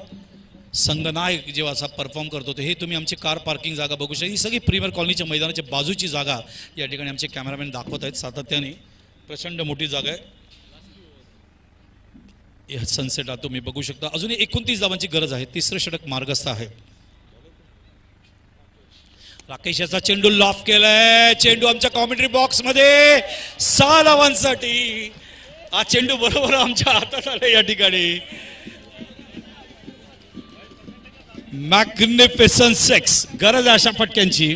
संघनायक जेव्हा असा परफॉर्म करतो ते हे तुम्ही आमची कार पार्किंग जागा बघू शकता. ही सगळी प्रीमियर कॉलनीच्या मैदानाच्या बाजूची जागा या ठिकाणी आमचे कॅमेरामॅन दाखवत आहेत सातत्याने. प्रचंड मोठी जागा आहे. सनसेट तुम्ही बघू शकता. अजूनही 29 धावांची गरज आहे. तिसरं षटक मार्गस्थ आहे. राकेश याचा चेंडू लॉफ केलाय. चेंडू आमच्या कॉमेंट्री बॉक्स मध्ये 6 धावांसाठी. हा चेंडू बरोबर आमच्या हातात आला या ठिकाणी. मॅग्निफिसंट 6 गरज आहे अशा फटक्यांची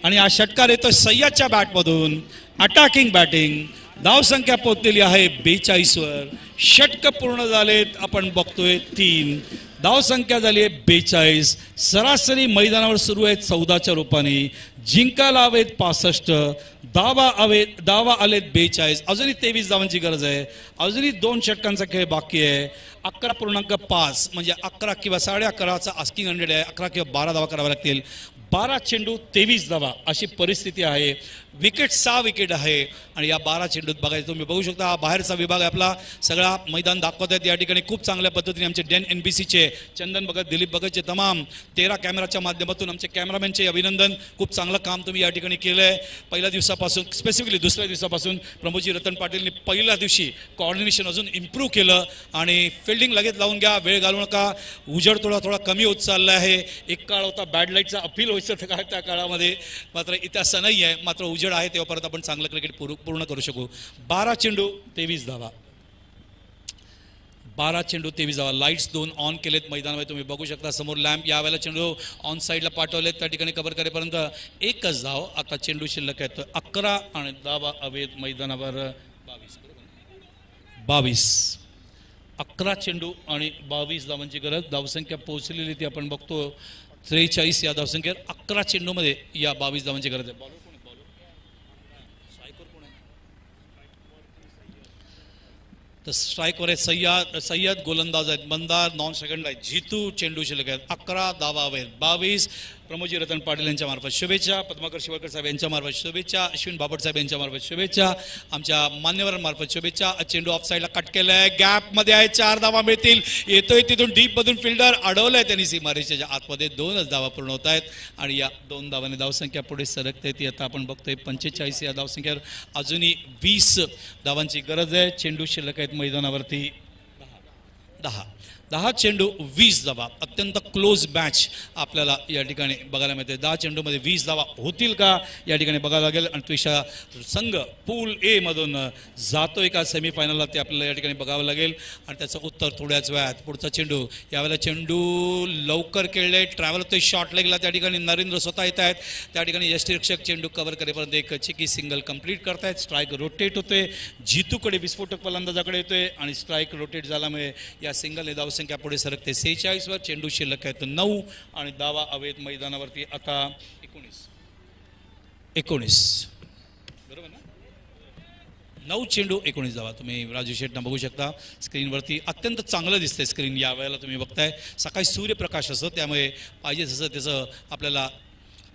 आणि हा षटकार येतो सय्यदच्या बॅटमधून. Attacking batting. धावसंख्या पोहोचलेली आहे 42 वर. षटक पूर्ण झालेत आपण बघतोय 3. धावसंख्या झाली आहे 42. सरासरी मैदानावर सुरू आहेत 14च्या रूपाने. जिंकायला हवेत 65. धावा आलेत 42. अजूनही 23 धावांची गरज आहे. अजूनही 2 षटकांचा खेळ बाकी आहे. 11.5 म्हणजे 11 किंवा 11.5चा आस्किंग 100 आहे. 11 किंवा 12 धावा कराव्या लागतील. 12 चेंडू 23 धावा अशी परिस्थिती आहे. विकेट 6 विकेट आहे आणि या 12 चेंडूत बघायचं तुम्ही बघू शकता. हा बाहेरचा विभाग आहे आपला. सगळा मैदान दाखवत आहेत या ठिकाणी. खूप चांगल्या पद्धतीने आमचे डेन NBCचे चंदन भगत, दिलीप भगतचे तमाम 13 कॅमेराच्या माध्यमातून आमचे कॅमेरामॅनचे अभिनंदन. खूप चांगलं काम तुम्ही या ठिकाणी केलं आहे. पहिल्या दिवसापासून स्पेसिफिकली दुसऱ्या दिवसापासून प्रमोदजी रतन पाटीलनी पहिल्या दिवशी कोऑर्डिनेशन अजून इम्प्रूव्ह केलं आणि फिल्डिंग लगेच लावून घ्या. वेळ घालू नका. उजेड थोडा कमी होत चालला आहे. एक काळ होता बॅड लाईटचा अपील व्हायचं काय त्या काळामध्ये, मात्र इथे असं नाही आहे. मात्र उजेड आहे तेव्हा परत आपण चांगलं क्रिकेट पूर्ण करू शकू. 12 चेंडू 23 धावा. 12 चेंडू 23 धावा. लाईट्स 2 ऑन केलेत मैदानावर तुम्ही बघू शकता. समोर लॅम्प. यावेळेला चेंडू ऑन साईडला पाठवलेत. त्या ठिकाणी कव्हर करेपर्यंत 1च धाव. आता चेंडू शिल्लक आहेत 11 आणि धावा हवेत मैदानावर 22. 11 चेंडू आणि 22 धावांची गरज. धावसंख्या पोहोचलेली ती आपण बघतो 43 या धावसंख्येवर. 11 चेंडूमध्ये या 22 धावांची गरज आहे. तर स्ट्राईकवर आहे सय्यद गोलंदाज आहेत. मंदार नॉन सेकंड आहे. जितू चेंडू शिल्लक आहेत. 11 धावा हवेत. 22 प्रमोदजी रतन पाटील यांच्या मार्फत शुभेच्छा. पद्माकर शिवळकर साहेब यांच्या मार्फत शुभेच्छा. अश्विन बापट साहेब यांच्या मार्फत शुभेच्छा. आमच्या मान्यवरांमार्फत शुभेच्छा. चेंडू ऑफ साईडला कट केलाय. गॅपमध्ये आहे. 4 धावा मिळतील. येतोय तिथून डीप मधून फिल्डर अडवलाय त्यांनी सीमारेषेच्या आतमध्ये. 2च धावा पूर्ण होत आहेत आणि या 2 धावाने धावसंख्या पुढे सरकते. ती आता आपण बघतोय 45 या धावसंख्येवर. अजूनही 20 धावांची गरज आहे. चेंडू शिल्लक आहेत मैदानावरती 10 चेंडू 20 धावा. अत्यंत क्लोज मॅच आपल्याला या ठिकाणी बघायला मिळते. 10 चेंडूमध्ये 20 धावा होतील का या ठिकाणी बघायला लागेल. आणि तुझ्या संघ पूल ए मधून जातोय का सेमीफायनलला ते आपल्याला या ठिकाणी बघावं लागेल आणि त्याचं उत्तर थोड्याच वेळात. पुढचा चेंडू. यावेळेला चेंडू लवकर खेळले. ट्रॅव्हल होतोय शॉर्ट लेगला. त्या ठिकाणी नरेंद्र स्वतः येत आहेत. त्या ठिकाणी यष्टीरक्षक चेंडू कव्हर करेपर्यंत एक चिकी सिंगल कंप्लीट करतायत. स्ट्राईक रोटेट होते. जितूकडे विस्फोटक फलंदाजाकडे येतोय आणि स्ट्राईक रोटेट झाल्यामुळे या सिंगल धावसंख्या पुढे सरकते 46 वर. चेंडू शिल्लक आहेत 9 आणि धावा हवेत मैदानावरती आता 19 बरोबर ना. 9 चेंडू 19 धावा. तुम्ही राजू शेट्टना बघू शकता स्क्रीनवरती. अत्यंत चांगलं दिसतंय स्क्रीन या वेळेला तुम्ही बघताय. सकाळी सूर्यप्रकाश असतो त्यामुळे पाहिजे तसं त्याचं आपल्याला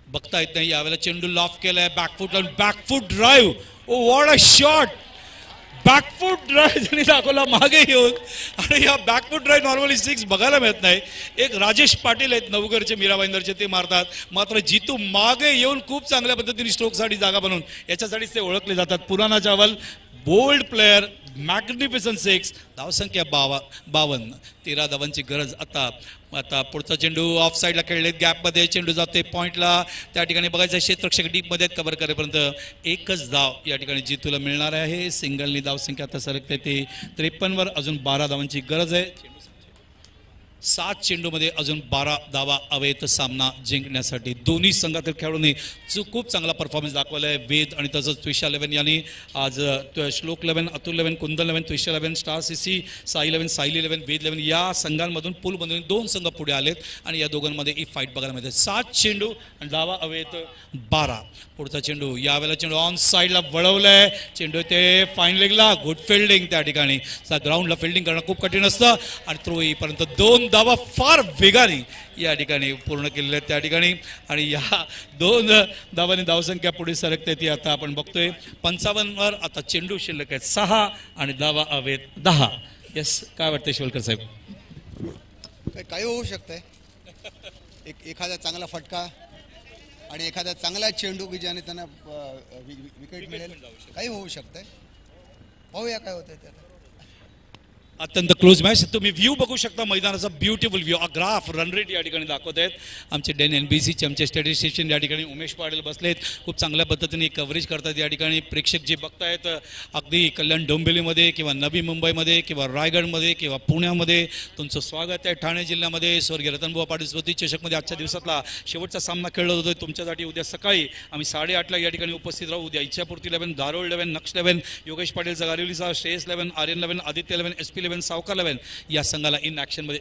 बघता येत नाही. यावेळेला चेंडू लॉफ केलाय. Back foot drive. Oh what a shot. Back foot drive त्यांनी दाखवला मागे येऊन, आणि या बॅकफूट ड्राईव्ह नॉर्मली 6 बघायला मिळत नाही. एक राजेश पाटील आहेत नवगरचे, मीरा भाईंदरचे, ते मारतात. मात्र जितू मागे येऊन खूप चांगल्या पद्धतीने स्ट्रोकसाठी जागा बनवून याच्यासाठीच ते ओळखले जातात. पुराणा चावल बोल्ड प्लेअर, मॅग्निफिसंट 6, धावसंख्या 52, 13 धावांची गरज. आता पुढचा चेंडू ऑफ साईडला खेळलेत, गॅपमध्ये चेंडू जाते पॉईंटला. त्या ठिकाणी बघायचं क्षेत्ररक्षक डीपमध्ये कव्हर करेपर्यंत एकच धाव या ठिकाणी जितूला मिळणार आहे. सिंगलनी धावसंख्या आता सरकते ते 53वर. अजून 12 धावांची गरज आहे. 7 चेंडूमध्ये अजून 12 धावा हवेत सामना जिंकण्यासाठी. दोन्ही संघातील खेळाडूंनी खूप चांगला परफॉर्मन्स दाखवला आहे. वेद आणि तसंच त्विशा 11 यांनी आज श्लोक 11, अतुल 11, कुंदन 11, त्विशा 11, स्टार सीसी, साई 11, सायली 11, वेद 11 या संघांमधून पूलमधून 2 संघ पुढे आलेत आणि या दोघांमध्ये ही फाईट बघायला मिळते. 7 चेंडू आणि धावा हवेत 12. पुढचा चेंडू, यावेळेला चेंडू ऑन साईडला वळवलाय. चेंडू ते फाईन लेगला, गुड फिल्डिंग. त्या ठिकाणी ग्राउंडला फिल्डिंग करणं खूप कठीण असतं आणि थ्रो येईपर्यंत 2 धावा फार वेगाने या ठिकाणी पूर्ण केलेल्या आहेत त्या ठिकाणी. आणि या 2 धावांनी धावसंख्या पुढे सरकते ती आता आपण बघतोय 55वर. आता चेंडू शिल्लक आहेत 6 आणि धावा हवेत 10. येस, काय वाटतंय शिवलकर साहेब? काही होऊ शकतंय. एखादा चांगला फटका आणि एखादा चांगला चेंडू की ज्याने त्यांना विकेट मिळेल. काही होऊ शकतंय. पाहूया काय होतंय ते आता. अत्यंत क्लोज मॅच. तुम्ही व्ह्यू बघू शकता मैदानाचा, beautiful view. Graph run rate या ठिकाणी दाखवत आहेत आमचे डेन NBCचे आमचे स्टॅटिस्टिशियन या ठिकाणी उमेश पाटील बसलेत. खूप चांगल्या पद्धतीने कव्हरेज करतात या ठिकाणी. प्रेक्षक जे बघतायत अगदी कल्याण डोंबिवलीमध्ये किंवा नवी मुंबईमध्ये किंवा रायगडमध्ये किंवा पुण्यामध्ये, तुमचं स्वागत आहे. ठाणे जिल्ह्यामध्ये स्वर्गीय रतनबुवा पाटील स्मृती चषकमध्ये आजच्या दिवसातला शेवटचा सामना खेळला होतो तुमच्यासाठी. उद्या सकाळी आम्ही 8:30ला या ठिकाणी उपस्थित राहू. उद्या इच्छापूर्ती 11, दारोळ 11, नक्ष 11, योगेश पाटीलचा गारिवलीचा, श्रेयस 11, आर्यन 11, आदित्य 11, SP 11, सावकार 11 या संघाला इन ॲक्शनमध्ये.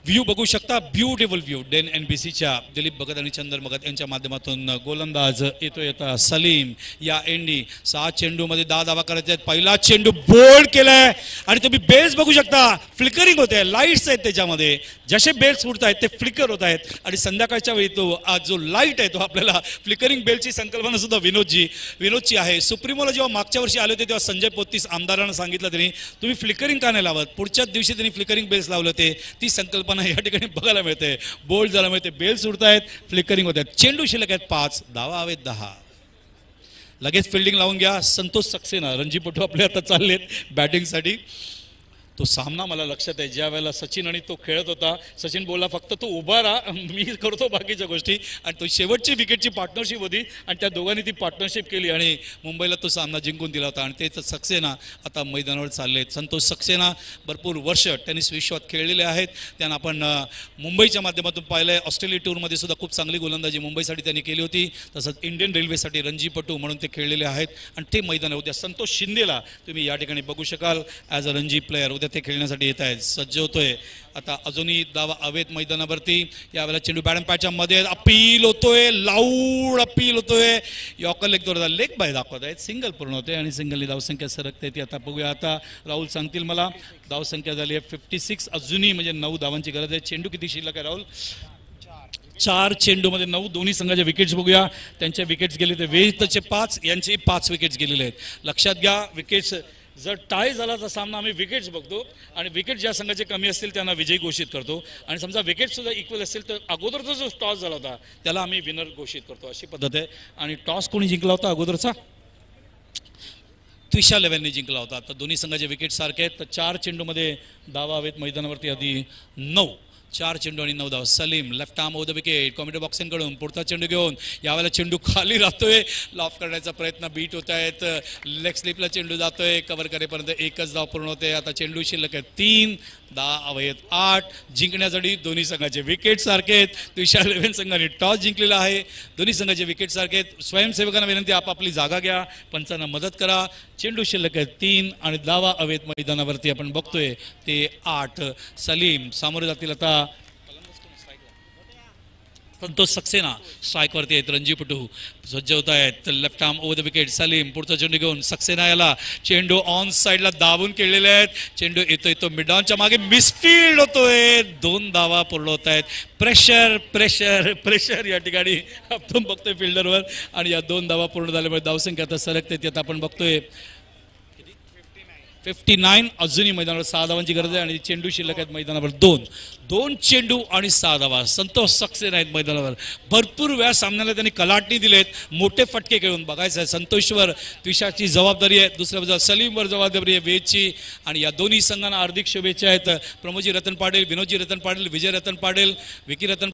व्ह्यू बघू शकता, ब्युटिफुल व्ह्यू. डेन NBCच्या दिलीप भगत आणि चंदर भगत यांच्या माध्यमातून गोलंदाज येता सलीम या एंडी. 6 चेंडूमध्ये 10 धावा करायचे आहेत. पहिला चेंडू बोल्ड केलाय आणि तुम्ही बेल्स बघू शकता, फ्लिकरिंग होते, लाईट्स आहेत त्याच्यामध्ये. जसे बेल्स उडत आहेत ते फ्लिकर होत आहेत आणि संध्याकाळच्या वेळी तो आज जो लाईट आहे तो आपल्याला फ्लिकरिंग बेलची संकल्पना सुद्धा विनोदची आहे. सुप्रीमोला जेव्हा मागच्या वर्षी आले होते तेव्हा संजय पोत्तीस आमदारांना सांगितलं त्यांनी, तुम्ही फ्लिकरिंग का नाही लावत. पुढच्याच दिवशी त्यांनी फ्लिकरिंग बेल्स लावले होते. ती संकल्पना या ठिकाणी बघायला मिळते. बोल्ड झाला मिळते, बेल्स उडत आहेत, फ्लिकरिंग होत आहेत. चेंडू शिल्लक आहेत 5, धावा हवेत 10. लगेच फिल्डिंग लावून घ्या. संतोष सक्सेना रणजीपटू आपले आता चाललेत बॅटिंगसाठी. तो सामना मला लक्षात आहे, ज्या वेळेला सचिन आणि तो खेळत होता, सचिन बोलला फक्त तो उभा राहा, मी करतो बाकीच्या गोष्टी. आणि तो शेवटची विकेटची पार्टनरशिप होती आणि त्या दोघांनी ती पार्टनरशिप केली आणि मुंबईला तो सामना जिंकून दिला होता. आणि तेच सक्सेना आता मैदानावर चालले आहेत. संतोष सक्सेना भरपूर वर्ष टेनिस विश्वात खेळलेले आहेत. त्यांना आपण मुंबईच्या माध्यमातून पाहिलं आहे. ऑस्ट्रेलिया टूरमध्ये सुद्धा खूप चांगली गोलंदाजी मुंबईसाठी त्यांनी केली होती. तसंच इंडियन रेल्वेसाठी रणजीपटू म्हणून ते खेळलेले आहेत आणि ते मैदान उद्या संतोष शिंदेला तुम्ही या ठिकाणी बघू शकाल ॲज अ रणजी प्लेअर. उद्या ते खेळण्यासाठी येत आहेत, सज्ज होतोय. आता अजूनही धावा हवेत मैदानावरती. यावेळेला चेंडू बॅट पॅचच्या मध्ये अपील होतोय, लाऊड अपील होतोय. यॉर्कर लेग दोरदा लेग बाय दाखवत आहेत. सिंगल पूर्ण होते आणि सिंगलनी धावसंख्या सरकते ती आता बघूया. आता राहुल सांगतील मला. धावसंख्या झाली आहे 56. अजूनही म्हणजे 9 धावांची गरज आहे. चेंडू किती शिल्लक आहे राहुल? 4 चेंडूमध्ये 9. दोन्ही संघाचे विकेट्स बघूया. त्यांच्या विकेट्स गेले ते वेदचे 5, यांचे 5 विकेट्स गेलेले आहेत. लक्षात घ्या, विकेट्स जर टाय झाला तर सामना आम्ही विकेट्स बघतो आणि विकेट ज्या संघाचे कमी असतील त्यांना विजयी घोषित करतो. आणि समजा विकेट सुद्धा इक्वल असतील तर अगोदरचा जो टॉस झाला होता त्याला आम्ही विनर घोषित करतो, अशी पद्धत आहे. आणि टॉस कोणी जिंकला होता अगोदरचा? त्विशा 11ने जिंकला होता. तर दोन्ही संघाचे विकेट सारखे आहेत. तर 4 चेंडूमध्ये धावा हवेत मैदानावरती आधी 9. 4 चेंडू आणि 9 धावा. Salim left arm over the wicket, commentary बॉक्सिंगकडून पुढचा चेंडू घेऊन यावेळेला चेंडू खाली राहतोय. लॉफ करण्याचा प्रयत्न बीट होत आहेत. लेग स्लिपला चेंडू जातोय, कव्हर करेपर्यंत एकच धाव पूर्ण होते. आता चेंडू शिल्लक आहे 3, 10 हवेत 8. जिंकण्यासाठी दोन्ही संघाचे विकेट सारखे आहेत. त्विशा 11 संघाने टॉस जिंकलेला आहे. दोन्ही संघाचे विकेट सारखे आहेत. स्वयंसेवकांना विनंती, आपापली जागा घ्या, पंचांना मदत करा. चेंडू शिल्लक आहे 3 आणि धावा हवेत मैदानावरती आपण बघतोय ते 8. सलीम सामोरे जातील आता. संतोष सक्सेना स्ट्राईकवरती आहेत रणजीपटू सज्ज होत आहेत left arm over the wicket Salim पुढचा चेंडू घेऊन सक्सेना याला चेंडू ऑन साईडला दाबून केलेले आहेत चेंडू येतो मिड ऑनच्या मागे मिसफील्ड होतोय 2 धावा पूर्ण होत आहेत प्रेशर प्रेशर प्रेशर या ठिकाणी आपण बघतोय फिल्डरवर आणि या 2 धावा पूर्ण झाल्यामुळे धावसंख्या आता सरकते ती आता आपण बघतोय 59 अजूनही मैदानावर 6 धावांची गरज आहे आणि चेंडू शिल्लक आहेत मैदानावर 2 चेंडू आणि 6 धावा संतोष सक्सेना आहेत मैदानावर भरपूर वेळा सामन्याला त्यांनी कलाटणी दिलेत मोठे फटके खेळून बघायचं आहे संतोषवर त्विषाची जबाबदारी आहे दुसऱ्या बाजूला सलीमवर जबाबदारी आहे वेजची आणि या दोन्ही संघांना हार्दिक शुभेच्छा आहेत प्रमोदजी रतन पाटील विनोदजी रतन पाटील विजय रतन पाटील विकी रतन